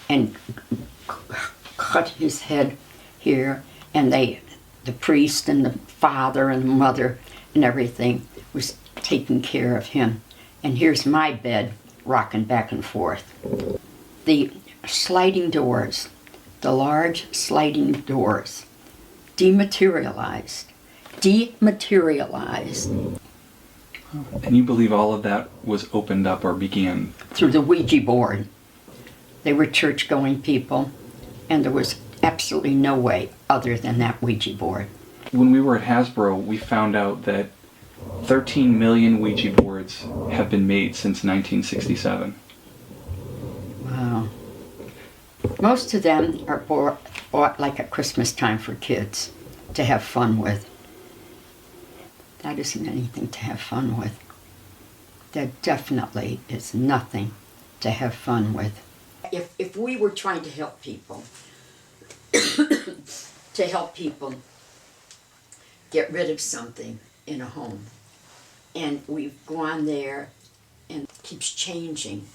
and cut his head here. And the priest and the father and the mother and everything was taking care of him. And here's my bed rocking back and forth. The sliding doors, the large sliding doors, dematerialized.
And you believe all of that was opened up or began?
Through the Ouija board. They were church-going people, and there was absolutely no way other than that Ouija board.
When we were at Hasbro, we found out that 13 million Ouija boards have been made since 1967.
Wow. Most of them are bought like at Christmas time for kids to have fun with. That isn't anything to have fun with. There definitely is nothing to have fun with. If we were trying to help people, get rid of something in a home, and we've gone there and it keeps changing.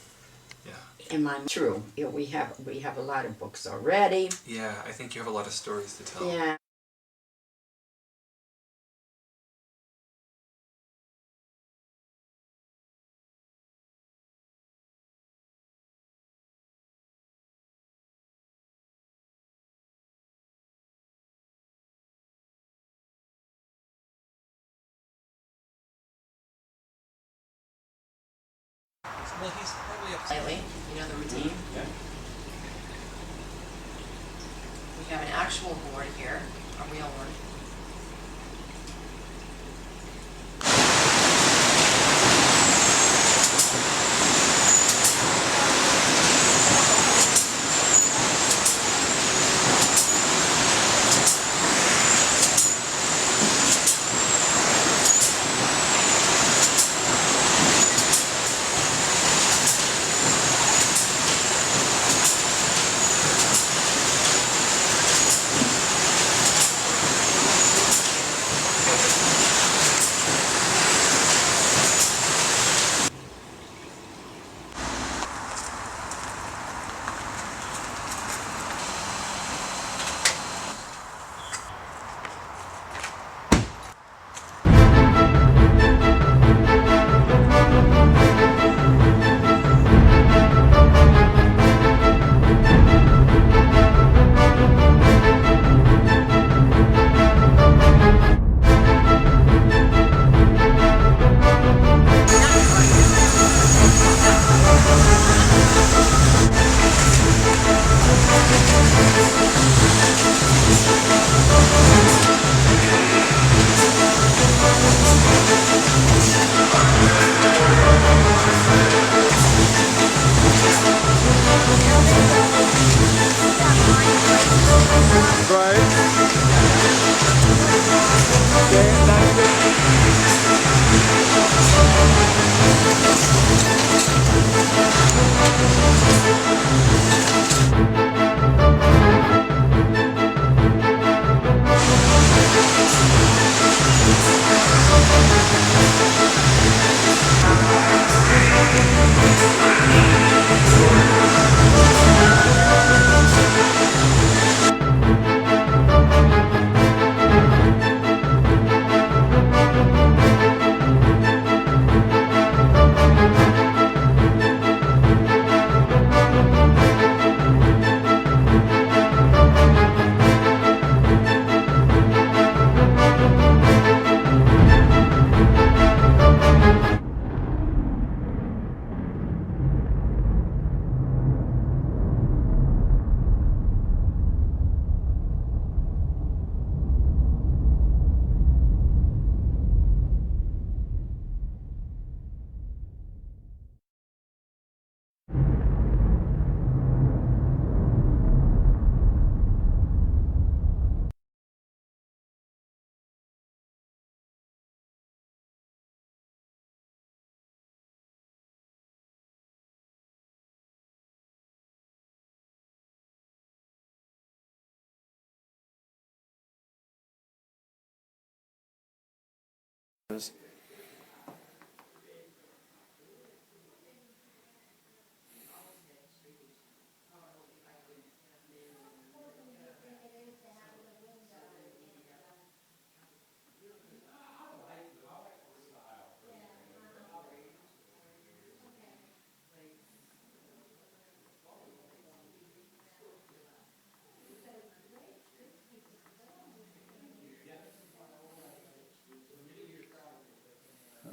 Yeah.
Am I true? You know, we have a lot of books already.
Yeah, I think you have a lot of stories to tell.
Yeah.
Well, he's probably upset.
You know the routine?
Yeah.
We have an actual board here, a real one.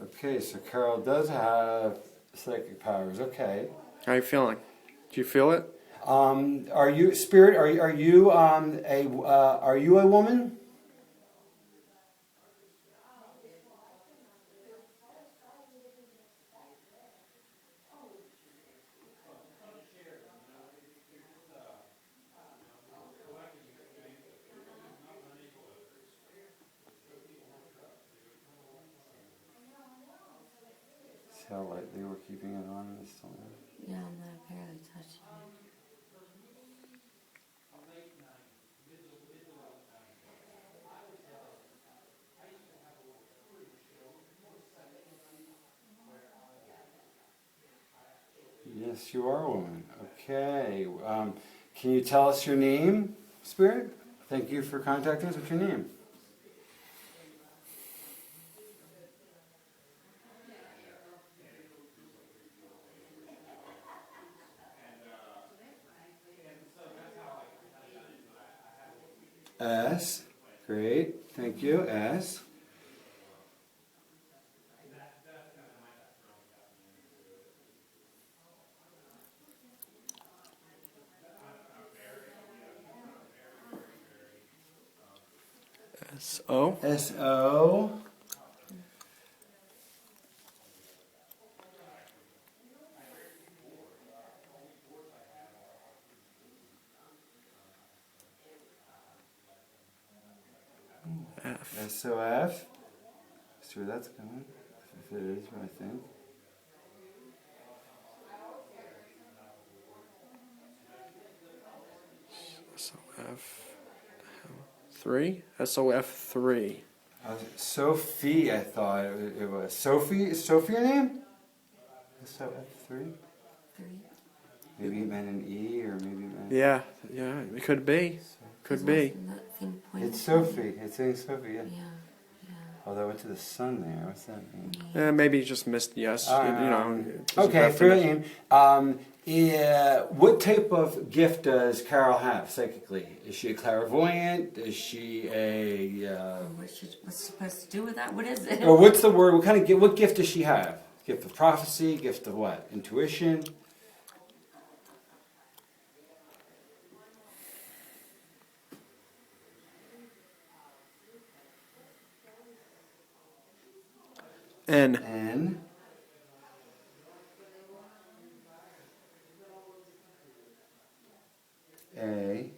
Okay, so Carol does have psychic powers. Okay.
How are you feeling? Do you feel it?
Are you spirit? Are you a woman? See how lightly we're keeping it on this time.
Yeah, I'm not barely touching it.
Yes, you are a woman. Okay. Can you tell us your name, Spirit? Thank you for contacting us. What's your name? S. Great. Thank you. S.
S-O.
S-O.
F.
S-O-F. See where that's going. If it is, I think.
S-O-F. 3? S-O-F-3.
Sophie, I thought it was. Sophie? Is Sophie your name? S-O-F-3?
3.
Maybe it meant an E, or maybe it meant...
Yeah, it could be. Could be.
It's Sophie. It's saying Sophie, yeah. Oh, that went to the sun there. What's that mean?
Maybe you just missed the S.
Okay, fair name. What type of gift does Carol have psychically? Is she a clairvoyant? Is she a...
What's supposed to do with that? What is it?
Or what's the word? What gift does she have? Gift of prophecy? Gift of what? Intuition?
N.
N. A.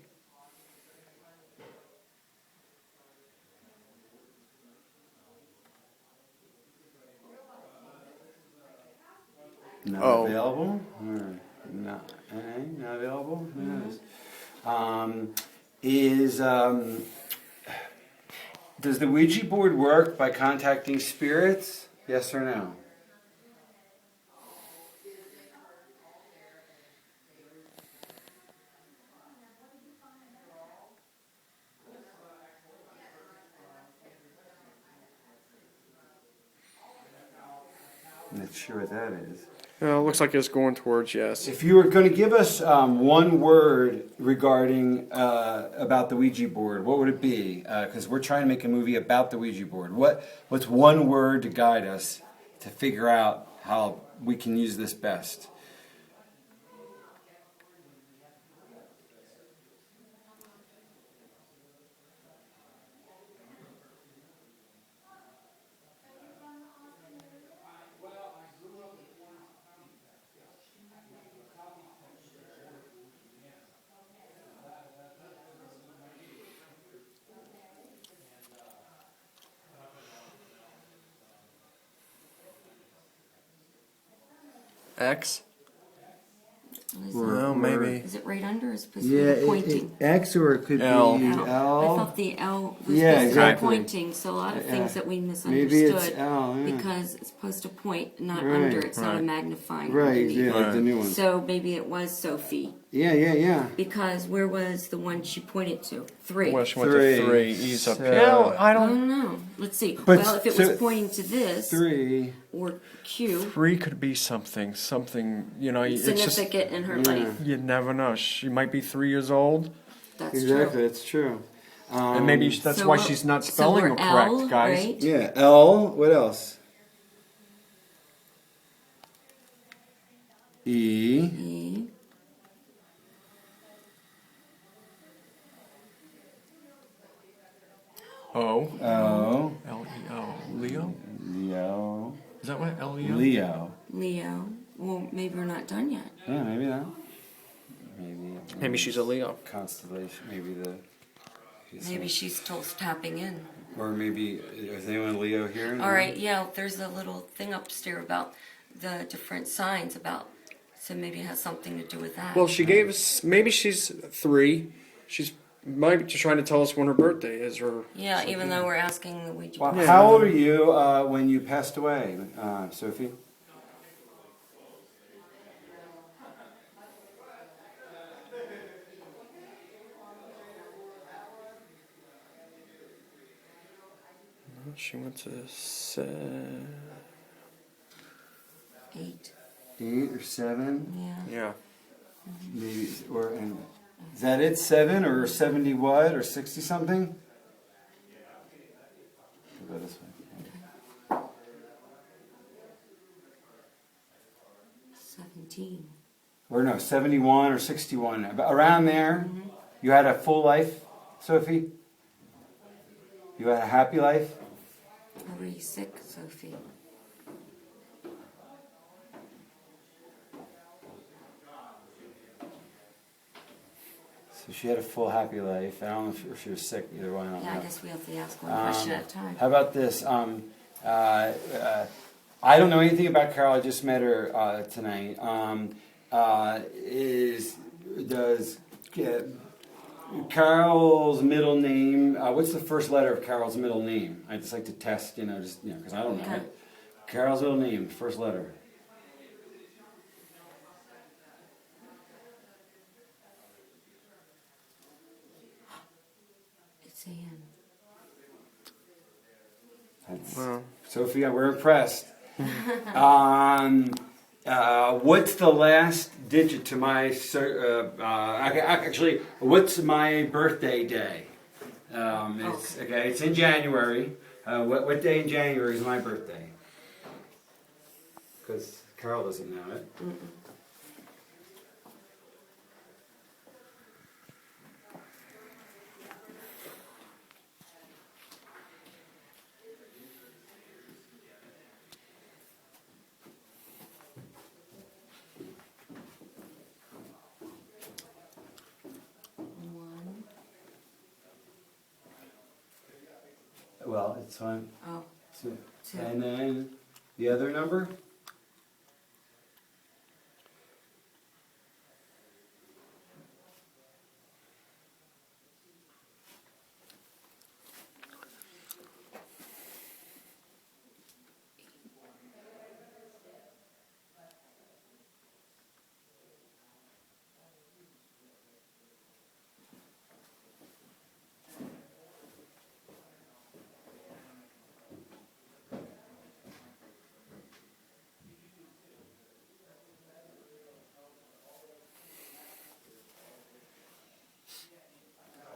Not available? Or not, not available? Who knows? Does the Ouija board work by contacting spirits? Yes or no? I'm not sure what that is.
It looks like it's going towards yes.
If you were going to give us one word regarding about the Ouija board, what would it be? Because we're trying to make a movie about the Ouija board. What's one word to guide us to figure out how we can use this best?
X?
Well,
maybe.
Is it right under or is it supposed to be pointing?
X, or it could
L.
be L.
I thought the L was supposed to be pointing, so a lot of things that we misunderstood.
Maybe it's L,
because it's supposed to point, not under. It's not a magnifying.
Right, yeah, like the new one.
So maybe it was Sophie.
Yeah.
Because where was the one she pointed to? 3.
Well, she went to 3. E's up here.
I don't know. Let's see. Well, if it was pointing to this,
3
or Q,
3 could be something, it's
significant
just,
in her life.
You never know. She might be 3 years old.
That's
exactly, that's true.
And maybe that's why she's not spelling it correct,
L,
guys.
right?
Yeah, L. What else? E.
O.
O.
L-E-O. Leo?
Leo.
Is that what? L-E-O?
Leo. Well, maybe we're not done yet.
Yeah, maybe not.
Maybe she's a Leo.
Constellation.
Maybe she's still tapping in.
Or maybe, is anyone Leo here?
All right, yeah, there's a little thing upstairs about the different signs so maybe it has something to do with that.
Well, she gave us, maybe she's 3. She's might be trying to tell us when her birthday is, or
yeah,
something.
even though we're asking the Ouija
Well,
board.
how old are you when you passed away, Sophie?
She went to
8.
8 or 7?
Yeah.
Maybe, is that it? 7 or 70 what? Or 60 something? Go this way.
17.
Or no, 71 or 61. Around there. You had a full life, Sophie? You had a happy life?
Are you sick, Sophie?
So she had a full happy life. I don't know if she was sick either one.
Yeah, I guess we have to ask one question at a time.
How about this? I don't know anything about Carol. I just met her tonight. Does Carol's middle name? What's the first letter of Carol's middle name? I just like to test, because I don't know. Right? Carol's middle name, first letter.
It's Ann.
Wow. Sophia, we're impressed. What's the last digit to my... actually, what's my birthday day? It's in January. What day in January is my birthday? Because Carol doesn't know it. Well, it's fine.
Oh.
Two. And then the other number?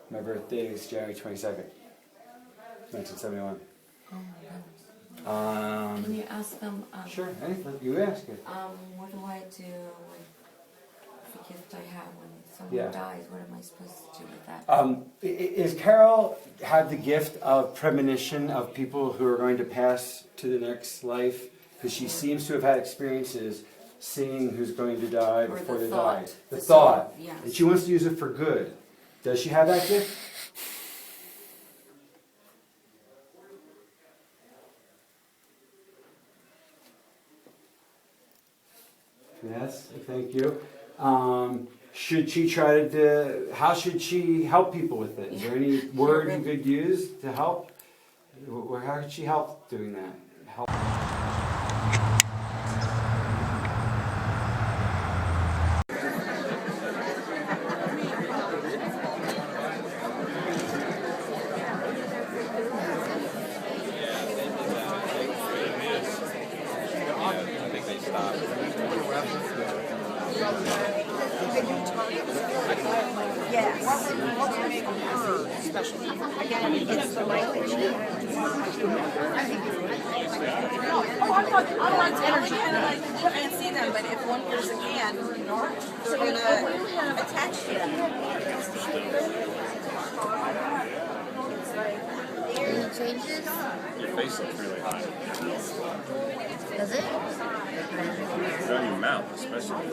My birthday is January 22nd, 1971.
Oh my goodness. Can you ask them?
Sure, anything. You ask it.
What do I do when the gift I have when someone dies? What am I supposed to do with that?
Is Carol have the gift of premonition of people who are going to pass to the next life? Because she seems to have had experiences seeing who's going to die before they die. The thought.
Yes.
And she wants to use it for good. Does she have that gift? Yes, thank you. Should she try to, how should she help people with it? Is there any word you could use to help? How could she help doing that? Help.
You can't see them, but if one person can, we're going to attach to them.
Any changes?
Your face looks really high.
Does it?
On your mouth, especially.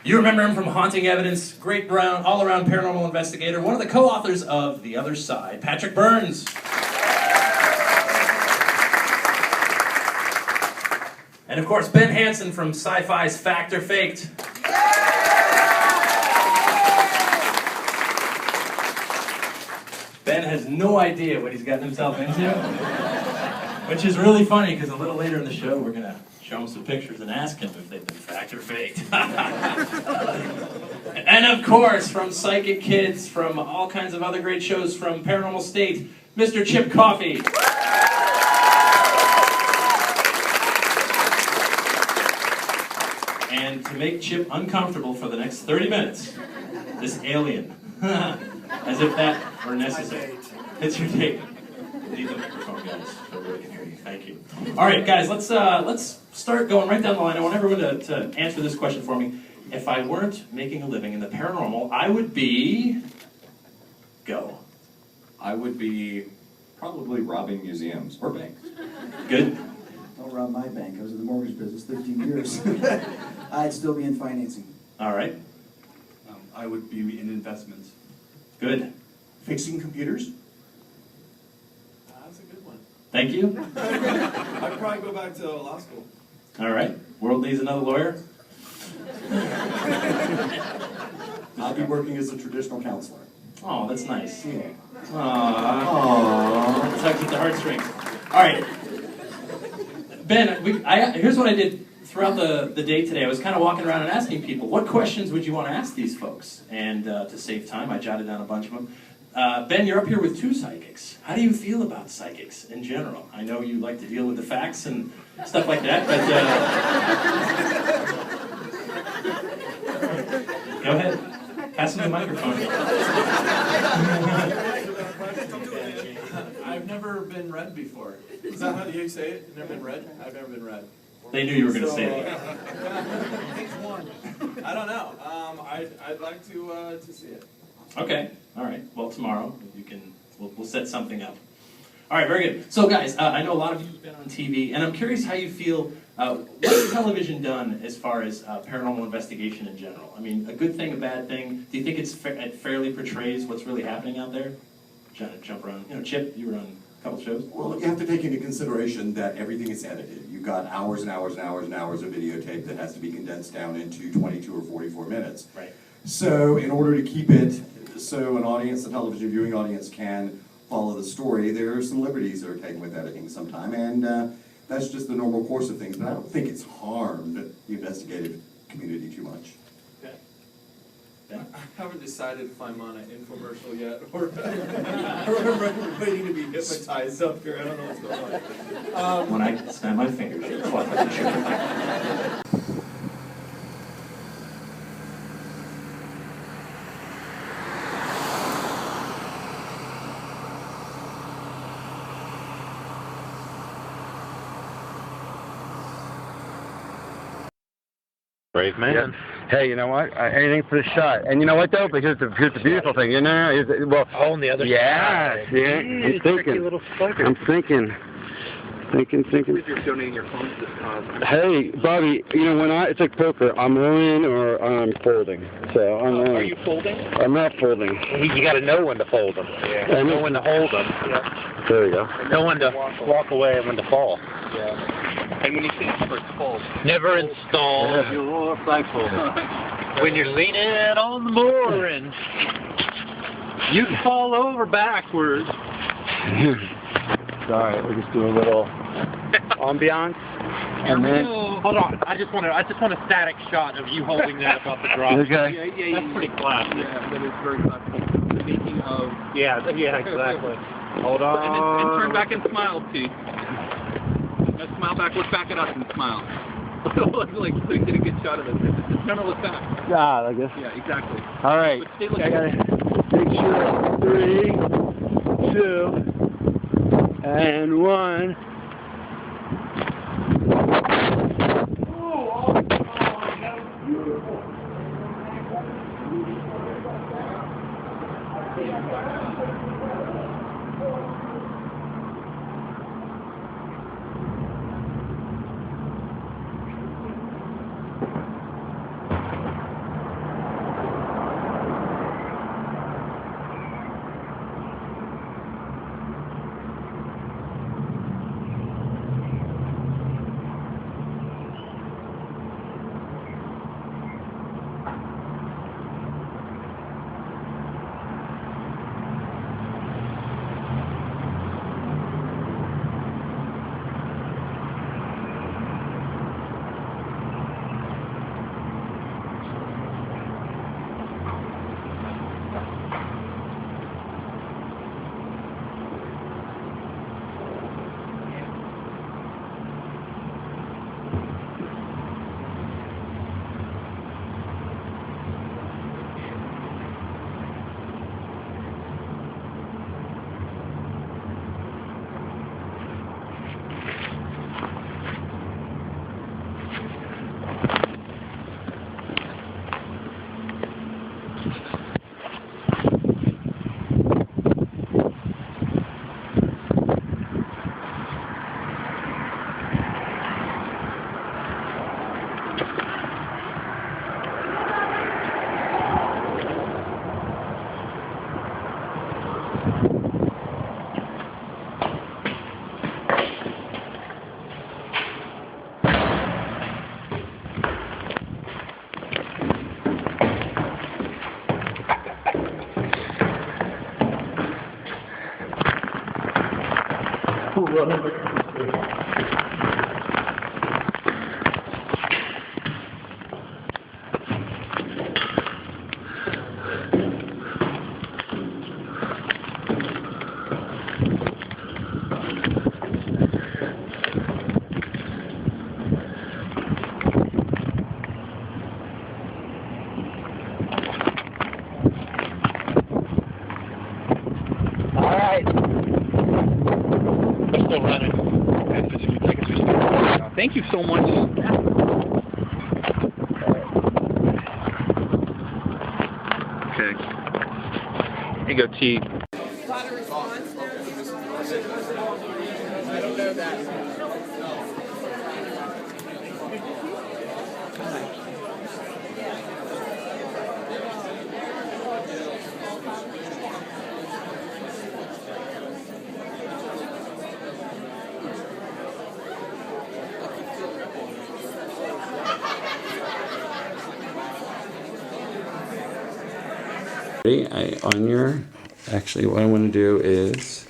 You remember him from Haunting Evidence, great all-around paranormal investigator, one of the co-authors of The Other Side, Patrick Burns. And of course, Ben Hansen from Sci-Fi's Fact or Faked. Ben has no idea what he's gotten himself into, which is really funny because a little later in the show we're going to show him some pictures and ask him if they've been fact or faked. And of course, from Psychic Kids, from all kinds of other great shows, from Paranormal State, Mr. Chip Coffey. And to make Chip uncomfortable for the next 30 minutes, this alien. As if that were necessary. It's your date. Need the microphone, guys, so everybody can hear you. Thank you. All right, guys, let's start going right down the line. I want everyone to answer this question for me. If I weren't making a living in the paranormal, I would be... Go.
I would be probably robbing museums or banks.
Good.
Don't rob my bank. I was in the mortgage business 13 years. I'd still be in financing.
All right.
I would be in investments.
Good.
Fixing computers?
That's a good one.
Thank you.
I'd probably go back to law school.
All right. World needs another lawyer.
I'll be working as a traditional counselor.
Oh, that's nice.
Yeah.
Aww. Tugs at the heartstrings. All right. Ben, here's what I did throughout the day today. I was kind of walking around and asking people, what questions would you want to ask these folks? And to save time, I jotted down a bunch of them. Ben, you're up here with 2 psychics. How do you feel about psychics in general? I know you like to deal with the facts and stuff like that, but... Go ahead. Pass me the microphone.
I've never been read before. Is that how you say it? Never been read? I've never been read.
They knew you were going to say that.
I don't know. I'd like to see it.
Okay. All right. Well, tomorrow we'll set something up. All right. Very good. So, guys, I know a lot of you have been on TV, and I'm curious how you feel. What's television done as far as paranormal investigation in general? I mean, a good thing, a bad thing. Do you think it fairly portrays what's really happening out there? Trying to jump around. Chip, you were on a couple shows.
Well, you have to take into consideration that everything is edited. You've got hours and hours and hours and hours of videotape that has to be condensed down into 22 or 44 minutes.
Right.
So in order to keep it so an audience, a television viewing audience, can follow the story, there are some liberties that are taken with editing sometime, and that's just the normal course of things. But I don't think it's harmed the investigative community too much.
I haven't decided if I'm on an infomercial yet, or I'm waiting to be hypnotized up here. I don't know what's going on.
When I snap my fingers, you'll flop like a chicken.
Brave man. Yeah. Hey, you know what? Anything for the shot. And you know what, though? Because here's the beautiful thing. You know, well,
on the other side.
Yeah, I'm thinking. I'm thinking.
You're donating your phone to this cause.
Hey, Bobby, you know, it's like poker. I'm rolling or I'm folding. So I'm rolling.
Are you folding?
I'm not folding.
You got to know when to fold them. Yeah. Know when to hold them. Yeah.
There you go.
Know when to walk away and when to fall.
Yeah. And when you say first fold.
Never install your flagpole. When you're leaning on the mooring, you can fall over backwards.
Sorry, we'll just do a little ambiance, and then
hold on. I just want a static shot of you holding that above the drop.
Okay.
Yeah, that's pretty classic.
Yeah, that is very classic. Speaking of.
Yeah, exactly. Hold on.
And turn back and smile, T. Smile back. Look back at us and smile. Like so you get a good shot of it. Just turn to look back.
Like this.
Yeah, exactly.
All right.
But stay looking.
I gotta make sure. 3, 2, and 1.
Thank you so much. Okay. Here you go, T.
Got a response now? I don't know that.
On your, actually what I want to do is,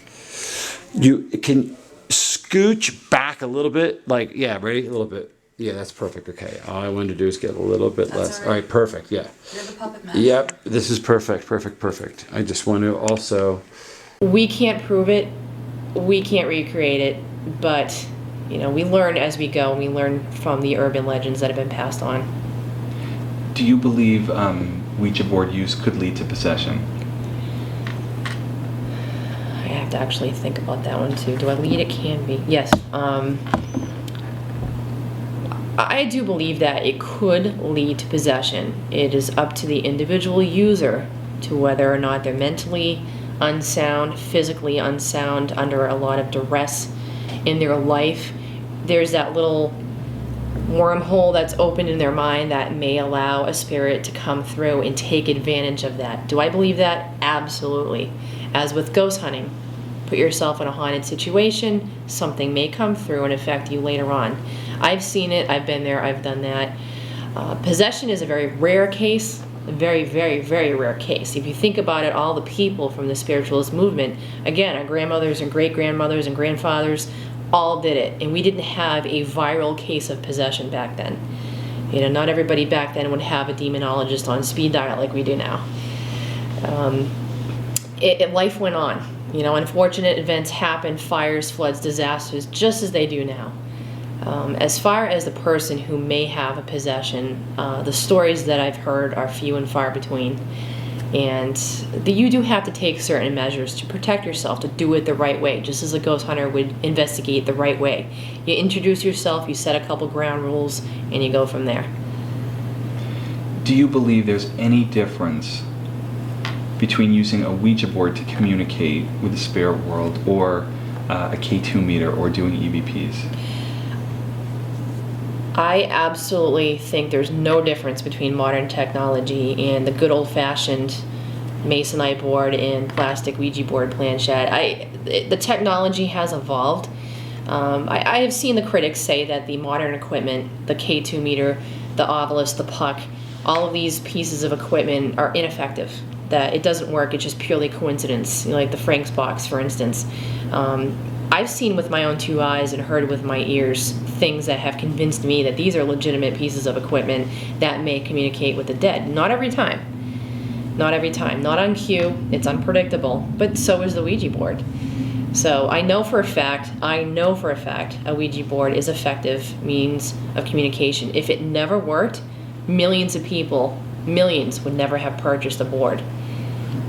you can scooch back a little bit, like, yeah, ready? A little bit. Yeah, that's perfect, okay. All I wanted to do is get a little bit less. All right, perfect, yeah.
You're the puppet master.
Yep, this is perfect, perfect, perfect. I just want to also...
We can't prove it, we can't recreate it, but, you know, we learn as we go, and we learn from the urban legends that have been passed on.
Do you believe Ouija board use could lead to possession?
I have to actually think about that one too. Do I lead? It can be. Yes. I do believe that it could lead to possession. It is up to the individual user to whether or not they're mentally unsound, physically unsound, under a lot of duress in their life. There's that little wormhole that's open in their mind that may allow a spirit to come through and take advantage of that. Do I believe that? Absolutely. As with ghost hunting, put yourself in a haunted situation, something may come through and affect you later on. I've seen it, I've been there, I've done that. Possession is a very rare case, a very, very, very rare case. If you think about it, all the people from the spiritualist movement, again, our grandmothers and great-grandmothers and grandfathers, all did it, and we didn't have a viral case of possession back then. You know, not everybody back then would have a demonologist on speed dial like we do now. Life went on. You know, unfortunate events happened, fires, floods, disasters, just as they do now. As far as the person who may have a possession, the stories that I've heard are few and far between. And you do have to take certain measures to protect yourself, to do it the right way, just as a ghost hunter would investigate the right way. You introduce yourself, you set a couple ground rules, and you go from there.
Do you believe there's any difference between using a Ouija board to communicate with the spirit world, or a K2 meter, or doing EVPs?
I absolutely think there's no difference between modern technology and the good old-fashioned masonite board and plastic Ouija board planchette. The technology has evolved. I have seen the critics say that the modern equipment, the K2 meter, the obelisk, the puck, all of these pieces of equipment are ineffective. That it doesn't work, it's just purely coincidence, you know, like the Frank's box, for instance. I've seen with my own two eyes and heard with my ears things that have convinced me that these are legitimate pieces of equipment that may communicate with the dead. Not every time. Not every time. Not on cue. It's unpredictable. But so is the Ouija board. So I know for a fact, a Ouija board is effective means of communication. If it never worked, millions of people, millions, would never have purchased a board.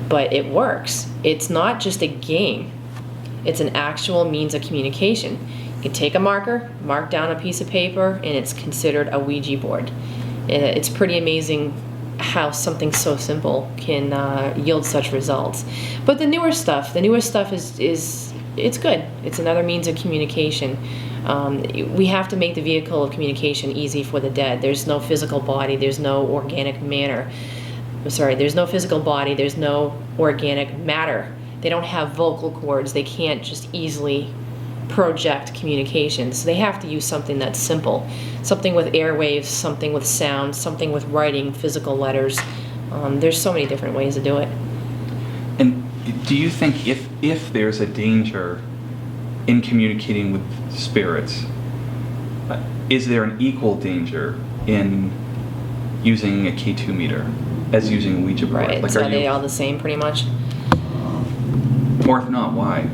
But it works. It's not just a game. It's an actual means of communication. You can take a marker, mark down a piece of paper, and it's considered a Ouija board. It's pretty amazing how something so simple can yield such results. But the newer stuff is it's good. It's another means of communication. We have to make the vehicle of communication easy for the dead. There's no physical body. There's no organic matter. There's no physical body. There's no organic matter. They don't have vocal cords. They can't just easily project communication. So they have to use something that's simple. Something with airwaves, something with sound, something with writing, physical letters. There's so many different ways to do it.
And do you think if there's a danger in communicating with spirits, is there an equal danger in using a K2 meter as using a Ouija board?
Right,
Like,
so
are
are they
you,
all the same pretty much?
or if not, why?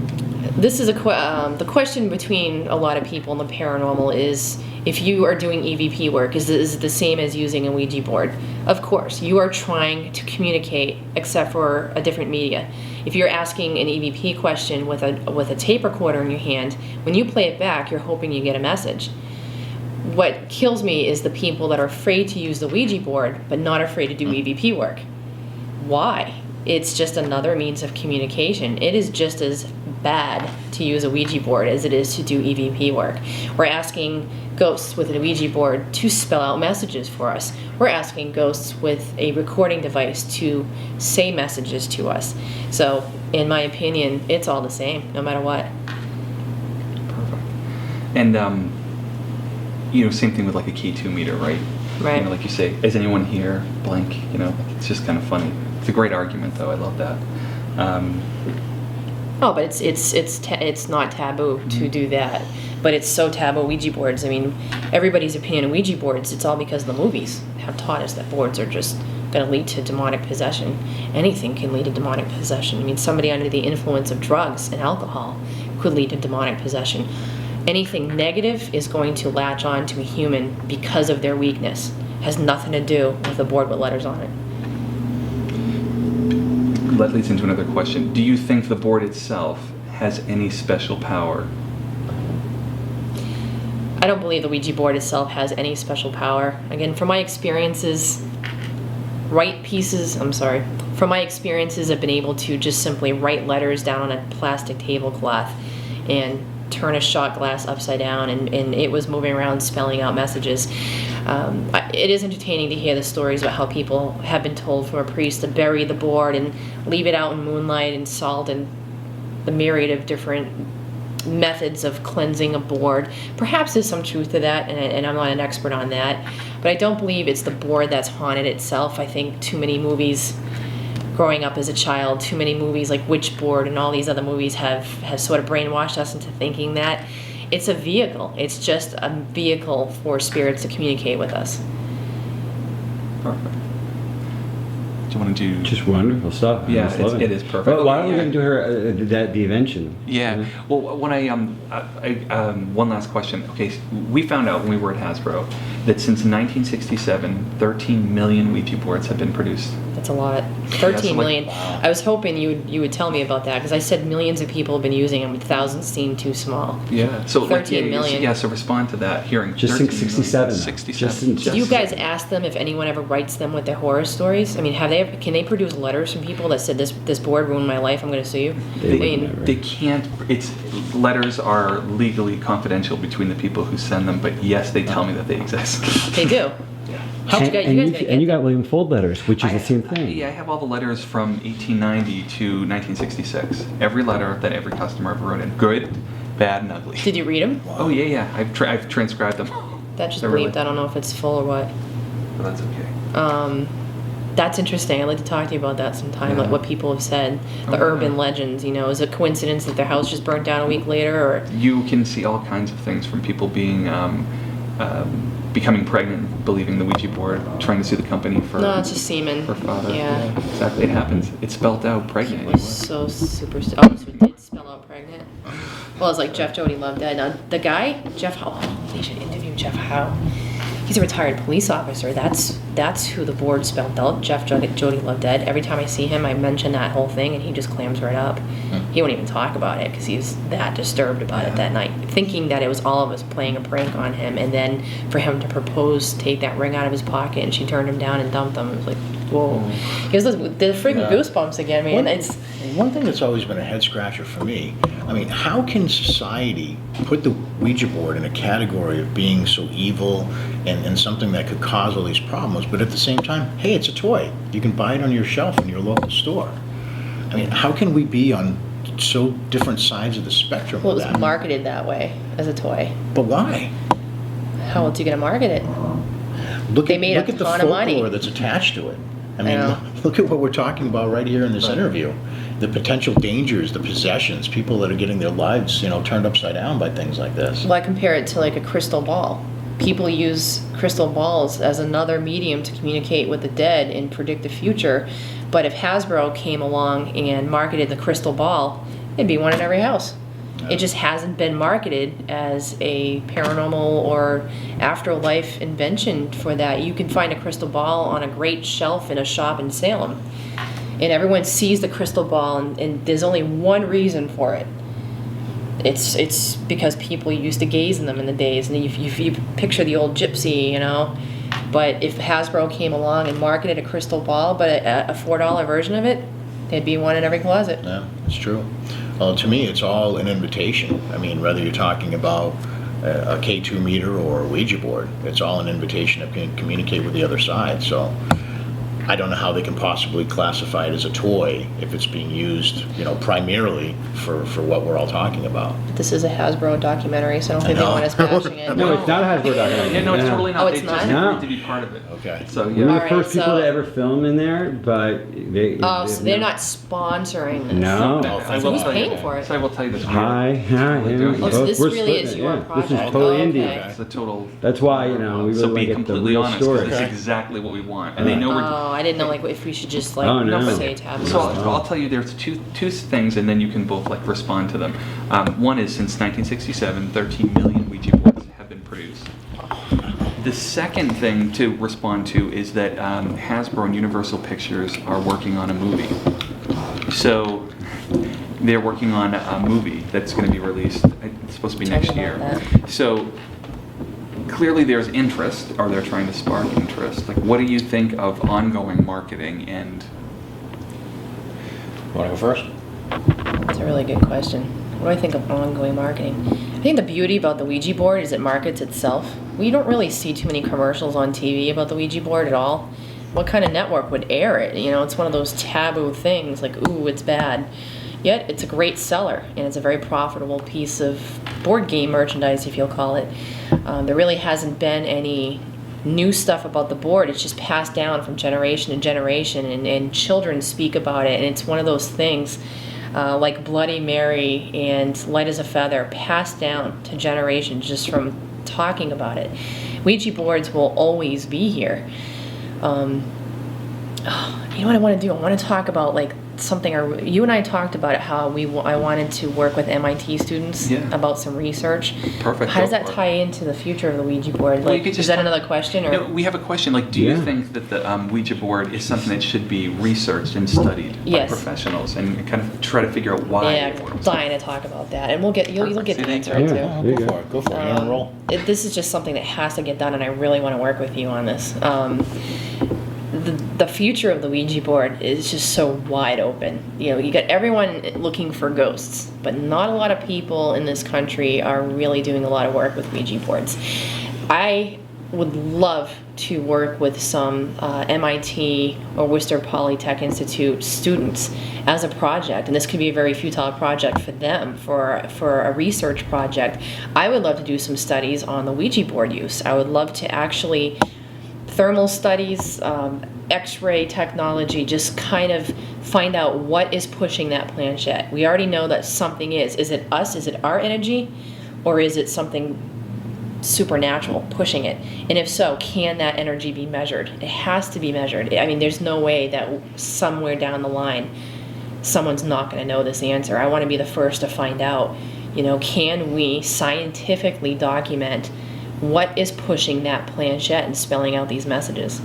This is the question between a lot of people in the paranormal is, if you are doing EVP work, is it the same as using a Ouija board? Of course, you are trying to communicate, except for a different media. If you're asking an EVP question with a tape recorder in your hand, when you play it back, you're hoping you get a message. What kills me is the people that are afraid to use the Ouija board, but not afraid to do EVP work. Why? It's just another means of communication. It is just as bad to use a Ouija board as it is to do EVP work. We're asking ghosts with a Ouija board to spell out messages for us. We're asking ghosts with a recording device to say messages to us. So, in my opinion, it's all the same, no matter what.
Perfect. And same thing with like a K2 meter, right?
Right.
Like you say, is anyone here? Blank. It's just kind of funny. It's a great argument, though. I love that.
Oh, but it's not taboo to do that. But it's so taboo, Ouija boards. I mean, everybody's opinion of Ouija boards, it's all because the movies have taught us that boards are just going to lead to demonic possession. Anything can lead to demonic possession. I mean, somebody under the influence of drugs and alcohol could lead to demonic possession. Anything negative is going to latch on to a human because of their weakness. It has nothing to do with a board with letters on it.
That leads into another question. Do you think the board itself has any special power?
I don't believe the Ouija board itself has any special power. Again, from my experiences, from my experiences, I've been able to just simply write letters down on a plastic tablecloth and turn a shot glass upside down, and it was moving around spelling out messages. It is entertaining to hear the stories about how people have been told from a priest to bury the board and leave it out in moonlight and salt and the myriad of different methods of cleansing a board. Perhaps there's some truth to that, and I'm not an expert on that, but I don't believe it's the board that's haunted itself. I think too many movies growing up as a child, too many movies like Witchboard and all these other movies have sort of brainwashed us into thinking that it's a vehicle. It's just a vehicle for spirits to communicate with us.
Perfect. Do you want to do...
Just wonderful stuff.
Yeah, it is perfect.
Well, why don't we get into her the invention?
Yeah. Well, when I one last question. Okay, so we found out when we were at Hasbro that since 1967, 13 million Ouija boards have been produced.
That's a lot. 13 million.
Wow.
I was hoping you would tell me about that, because I said millions of people have been using them. Thousands seem too small.
Yeah. So
13 million.
Yeah. So respond to that. Hearing
just 67.
67.
Do you guys ask them if anyone ever writes them with their horror stories? I mean, can they produce letters from people that said this board ruined my life, I'm going to sue you?
They can't. Letters are legally confidential between the people who send them, but yes, they tell me that they exist.
They do.
And you got William Fuld letters, which is the same thing.
Yeah, I have all the letters from 1890 to 1966. Every letter that every customer ever wrote in. Good, bad, and ugly.
Did you read them?
Oh, yeah. I've transcribed them.
That just bleeped. I don't know if it's full or what.
But that's okay.
That's interesting. I'd like to talk to you about that sometime, like what people have said. The urban legends, is it coincidence that their house just burnt down a week later? Or
you can see all kinds of things, from people being... becoming pregnant, believing the Ouija board, trying to sue the company for...
No, it's just semen.
For father.
Yeah.
Exactly. It happens. It spelled out pregnant.
It was so super... so it did spell out pregnant. Well, it's like Jeff Jody Love Dead. Now, the guy, Jeff Howe... they should interview Jeff Howe. He's a retired police officer. That's who the board spelled out. Jeff Jody Love Dead. Every time I see him, I mention that whole thing, and he just clams right up. He won't even talk about it because he's that disturbed about it that night, thinking that it was all of us playing a prank on him, and then for him to propose, take that ring out of his pocket, and she turned him down and dumped him. It was like, whoa. He was the freaking goosebumps again, man.
One thing that's always been a head scratcher for me, I mean, how can society put the Ouija board in a category of being so evil and something that could cause all these problems, but at the same time, hey, it's a toy. You can buy it on your shelf in your local store. I mean, how can we be on so different sides of the spectrum?
Well, it
of
was
that?
marketed that way as a toy.
But why?
How else are you going to market it?
Look
They
at,
made
look
a
at the
ton of money.
folklore that's attached to it. I mean,
know.
look at what we're talking about right here in this interview. The potential dangers, the possessions, people that are getting their lives, turned upside down by things like this.
Well, I compare it to like a crystal ball. People use crystal balls as another medium to communicate with the dead and predict the future. But if Hasbro came along and marketed the crystal ball, it'd be one in every house. It just hasn't been marketed as a paranormal or afterlife invention for that. You can find a crystal ball on a great shelf in a shop in Salem. And everyone sees the crystal ball, and there's only one reason for it. It's because people used to gaze in them in the days, and if you picture the old gypsy, But if Hasbro came along and marketed a crystal ball, but a $4 version of it, there'd be one in every closet.
Yeah, it's true. Well, to me, it's all an invitation. I mean, whether you're talking about a K2 meter or a Ouija board, it's all an invitation to communicate with the other side. So I don't know how they can possibly classify it as a toy if it's being used, primarily for what we're all talking about.
This is a Hasbro documentary, so I don't think they want us bashing it.
No, it's not a Hasbro documentary.
Yeah, no, it's totally not.
Oh, it's
They
not?
just
No.
agreed to be part of it.
Okay.
So
We were
yeah.
the first people to ever film in there, but they.
So they're not sponsoring this.
No.
So who's paying for it?
So I will tell you this.
Hi, yeah.
Oh, so this
We're
really
splitting
is
it,
your
yeah.
project.
This is totally
Oh,
indie.
okay.
It's a total.
That's why, we really
So
want
be
to get the
completely
real
honest,
story.
because it's exactly what we want, and they know we're.
Oh, I didn't know if we should just
Oh, no.
say taboo.
So I'll tell you, there's two things, and then you can both respond to them. One is, since 1967, 13 million Ouija boards have been produced. The second thing to respond to is that Hasbro and Universal Pictures are working on a movie. So they're working on a movie that's going to be released. It's supposed to be next year. So clearly there's interest, or they're trying to spark interest. Like, what do you think of ongoing marketing and?
You want to go first?
That's a really good question. What do I think of ongoing marketing? I think the beauty about the Ouija board is it markets itself. We don't really see too many commercials on TV about the Ouija board at all. What kind of network would air it? It's one of those taboo things, like, ooh, it's bad. Yet it's a great seller, and it's a very profitable piece of board game merchandise, if you'll call it. There really hasn't been any new stuff about the board. It's just passed down from generation to generation, and children speak about it, and it's one of those things like Bloody Mary and Light as a Feather, passed down to generations just from talking about it. Ouija boards will always be here. You know what I want to do? I want to talk about something. You and I talked about it, how I wanted to work with MIT students about some research.
Perfect.
How does that tie into the future of the Ouija board?
Well, you could
Is
just
that another question? Or?
No, we have a question. Do you think that the Ouija board is something that should be researched and studied by professionals, and kind of try to figure out why?
Yeah, I'm dying to talk about that, and you'll get the answer too.
Go for it. You're on a roll.
This is just something that has to get done, and I really want to work with you on this. The future of the Ouija board is just so wide open. You got everyone looking for ghosts, but not a lot of people in this country are really doing a lot of work with Ouija boards. I would love to work with some MIT or Worcester Polytech Institute students as a project, and this could be a very futile project for them, for a research project. I would love to do some studies on the Ouija board use. I would love to actually thermal studies, X-ray technology, just kind of find out what is pushing that planchette. We already know that something is. Is it us? Is it our energy? Or is it something supernatural pushing it? And if so, can that energy be measured? It has to be measured. I mean, there's no way that somewhere down the line someone's not going to know this answer. I want to be the first to find out, can we scientifically document What is pushing that planchette and spelling out these messages?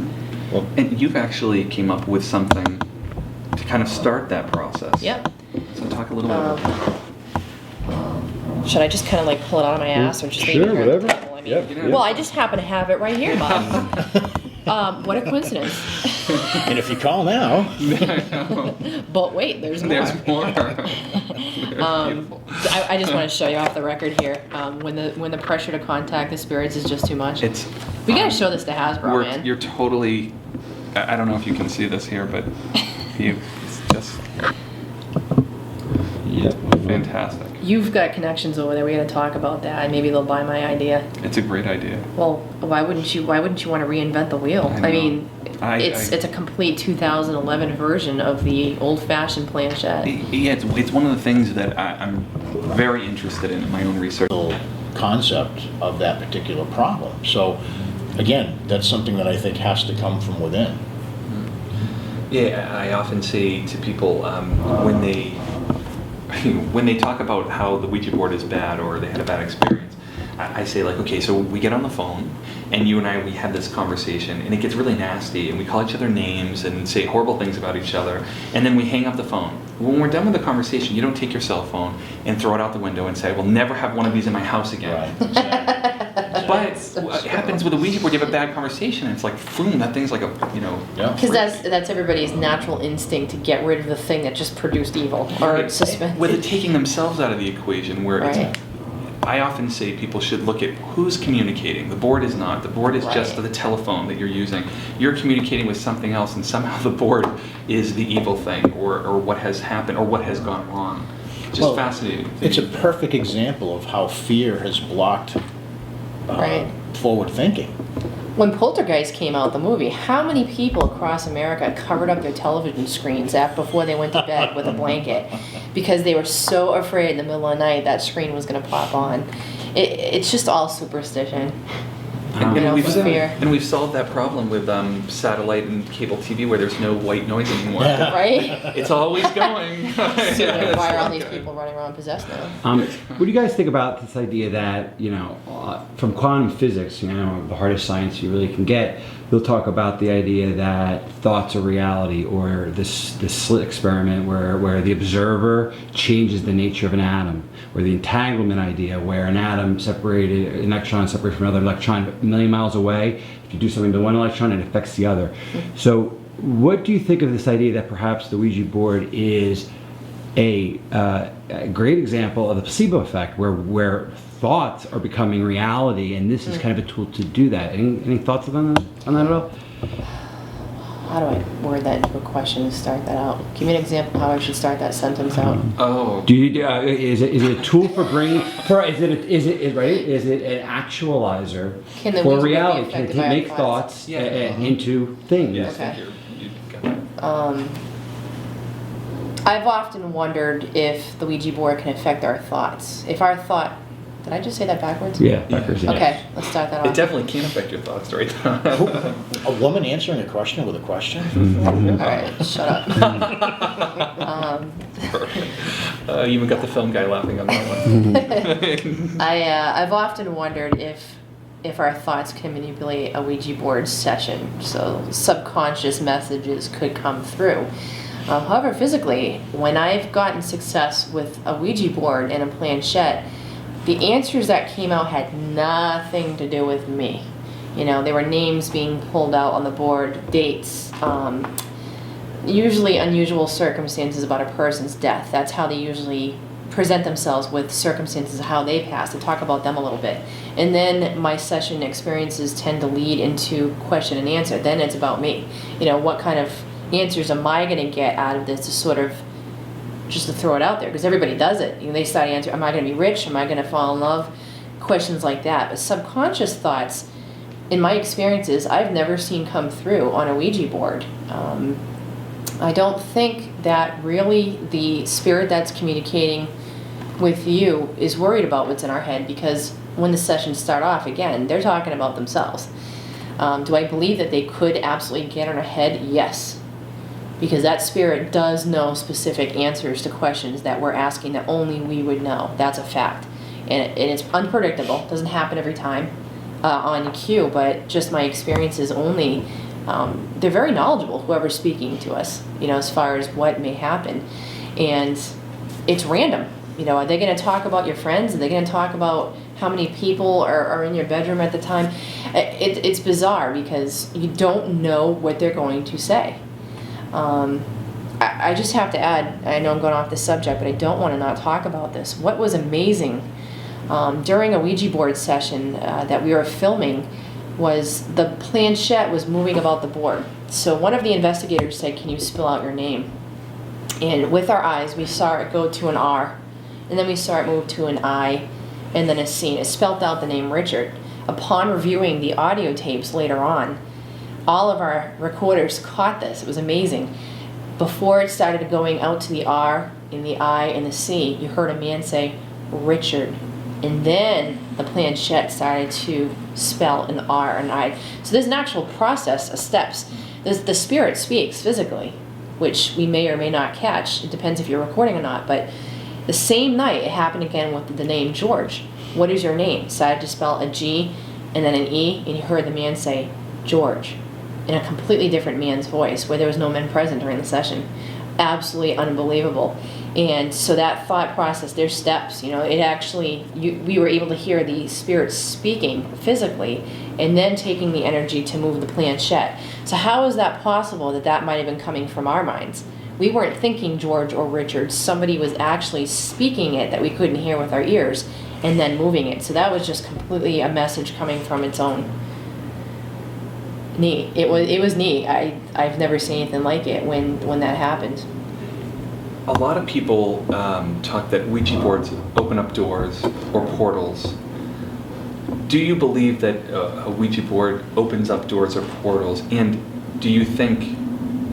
Well, and you've actually came up with something to kind of start that process.
Yep.
So talk a little bit about that.
Should I just kind of like pull it out of my ass or just leave it here at the table? I mean, well, I just happen to have it right here, Bob. What a coincidence.
And if you call now.
But wait, there's more.
There's more.
I just want to show you off the record here. When the pressure to contact the spirits is just too much. We gotta show this to Hasbro, man.
You're totally. I don't know if you can see this here, but it's just. Fantastic.
You've got connections over there. We gotta talk about that. Maybe they'll buy my idea.
It's a great idea.
Well, why wouldn't you want to reinvent the wheel?
I
mean, it's a complete 2011 version of the old-fashioned planchette.
Yeah, it's one of the things that I'm very interested in my own research.
Concept of that particular problem. So, again, that's something that I think has to come from within.
Yeah, I often say to people when they talk about how the Ouija board is bad or they had a bad experience, I say like, okay, so we get on the phone and you and I, we have this conversation and it gets really nasty and we call each other names and say horrible things about each other and then we hang up the phone. When we're done with the conversation, you don't take your cell phone and throw it out the window and say, I will never have one of these in my house again. Right, exactly. But what happens with a Ouija board, you have a bad conversation and it's like, boom, that thing's like a,
Because that's everybody's natural instinct to get rid of the thing that just produced evil or suspense.
With it taking themselves out of the equation where it's, I often say people should look at who's communicating. The board is not. The board is just the telephone that you're using. You're communicating with something else and somehow the board is the evil thing or what has happened or what has gone wrong. Just fascinating.
It's a perfect example of how fear has blocked forward thinking.
When Poltergeist came out, the movie, how many people across America covered up their television screens before they went to bed with a blanket because they were so afraid in the middle of the night that screen was going to pop on? It's just all superstition.
And we've solved that problem with satellite and cable TV where there's no white noise anymore.
Right?
It's always going.
So why are all these people running around possessed now?
What do you guys think about this idea that, from quantum physics, the hardest science you really can get, they'll talk about the idea that thoughts are reality, or this slit experiment where the observer changes the nature of an atom, or the entanglement idea where an electron separated from another electron a million miles away. If you do something to one electron, it affects the other. So what do you think of this idea that perhaps the Ouija board is a great example of the placebo effect, where thoughts are becoming reality, and this is kind of a tool to do that? Any thoughts on that at all?
How do I word that into a question to start that out? Give me an example how I should start that sentence out.
Is it a tool for bringing? Is it an actualizer for reality? Can it make thoughts into things?
Yes,
okay. I've often wondered if the Ouija board can affect our thoughts. If our thought... Did I just say that backwards?
Yeah, backwards. Yeah.
Okay, let's start that off.
It definitely can affect your thoughts, right?
A woman answering a question with a question?
All right, shut up.
You even got the film guy laughing on that one.
I've often wondered if our thoughts can manipulate a Ouija board session, so subconscious messages could come through. However, physically, when I've gotten success with a Ouija board and a planchette, the answers that came out had nothing to do with me. There were names being pulled out on the board, dates, usually unusual circumstances about a person's death. That's how they usually present themselves, with circumstances of how they passed, and talk about them a little bit. And then my session experiences tend to lead into question and answer. Then it's about me. What kind of answers am I going to get out of this, to sort of just to throw it out there, because everybody does it. They start answering, am I going to be rich? Am I going to fall in love? Questions like that. But subconscious thoughts, in my experiences, I've never seen come through on a Ouija board. I don't think that really the spirit that's communicating with you is worried about what's in our head, because when the sessions start off, again, they're talking about themselves. Do I believe that they could absolutely get in our head? Yes. Because that spirit does know specific answers to questions that we're asking that only we would know. That's a fact. And it's unpredictable. It doesn't happen every time. on cue, but just my experiences only. They're very knowledgeable, whoever's speaking to us, as far as what may happen. And it's random. Are they going to talk about your friends? Are they going to talk about how many people are in your bedroom at the time? It's bizarre because you don't know what they're going to say. I just have to add, I know I'm going off the subject, but I don't want to not talk about this. What was amazing during a Ouija board session that we were filming was the planchette was moving about the board. So one of the investigators said, "Can you spell out your name?" And with our eyes, we saw it go to an R, and then we saw it move to an I, and then a C. It spelled out the name Richard. Upon reviewing the audio tapes later on, all of our recorders caught this. It was amazing. Before it started going out to the R, and the I, and the C, you heard a man say, "Richard." And then the planchette started to spell an R and I. So there's an actual process of steps. The spirit speaks physically, which we may or may not catch. It depends if you're recording or not. But the same night, it happened again with the name George. "What is your name?" Started to spell a G and then an E, and you heard the man say, "George," in a completely different man's voice, where there was no men present during the session. Absolutely unbelievable. And so that thought process, there's steps, it actually, we were able to hear the spirit speaking physically and then taking the energy to move the planchette. So how is that possible that might have been coming from our minds? We weren't thinking George or Richard. Somebody was actually speaking it that we couldn't hear with our ears and then moving it. So that was just completely a message coming from its own. Neat. It was neat. I've never seen anything like it when that happened.
A lot of people talk that Ouija boards open up doors or portals. Do you believe that a Ouija board opens up doors or portals? And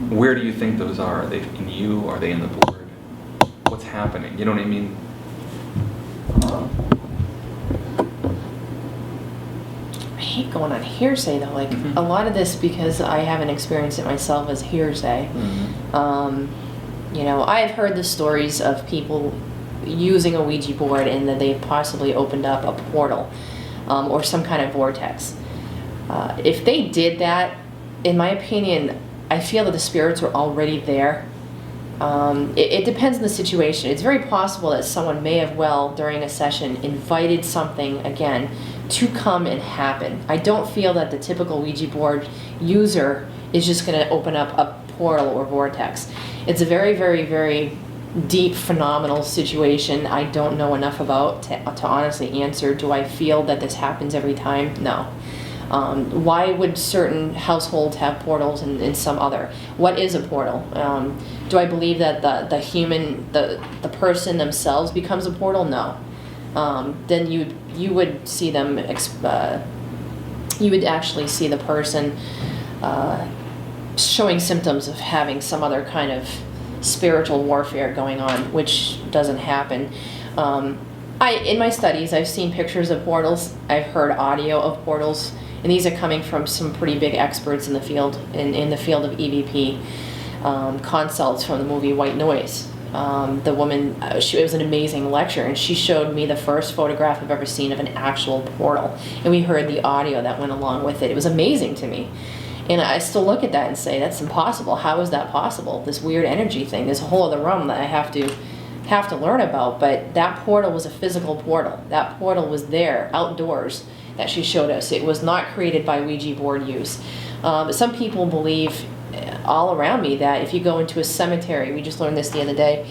where do you think those are? Are they in you? Are they in the board? What's happening? You know what I mean?
I hate going on hearsay though. Like a lot of this, because I haven't experienced it myself, as hearsay. I've heard the stories of people using a Ouija board and that they've possibly opened up a portal or some kind of vortex. If they did that, in my opinion, I feel that the spirits were already there. It depends on the situation. It's very possible that someone may have, during a session, invited something, again, to come and happen. I don't feel that the typical Ouija board user is just going to open up a portal or vortex. It's a very, very, very deep, phenomenal situation I don't know enough about to honestly answer. Do I feel that this happens every time? No. Why would certain households have portals and some other? What is a portal? Do I believe that the human, the person themselves becomes a portal? No. Then you would see them, you would actually see the person showing symptoms of having some other kind of spiritual warfare going on, which doesn't happen. In my studies, I've seen pictures of portals. I've heard audio of portals, and these are coming from some pretty big experts in the field, in the field of EVP. Consults from the movie White Noise. The woman, it was an amazing lecture, and she showed me the first photograph I've ever seen of an actual portal, and we heard the audio that went along with it. It was amazing to me. And I still look at that and say, that's impossible. How is that possible? This weird energy thing. There's a whole other realm that I have to learn about. But that portal was a physical portal. That portal was there, outdoors, that she showed us. It was not created by Ouija board use. But some people believe all around me that if you go into a cemetery, we just learned this the other day,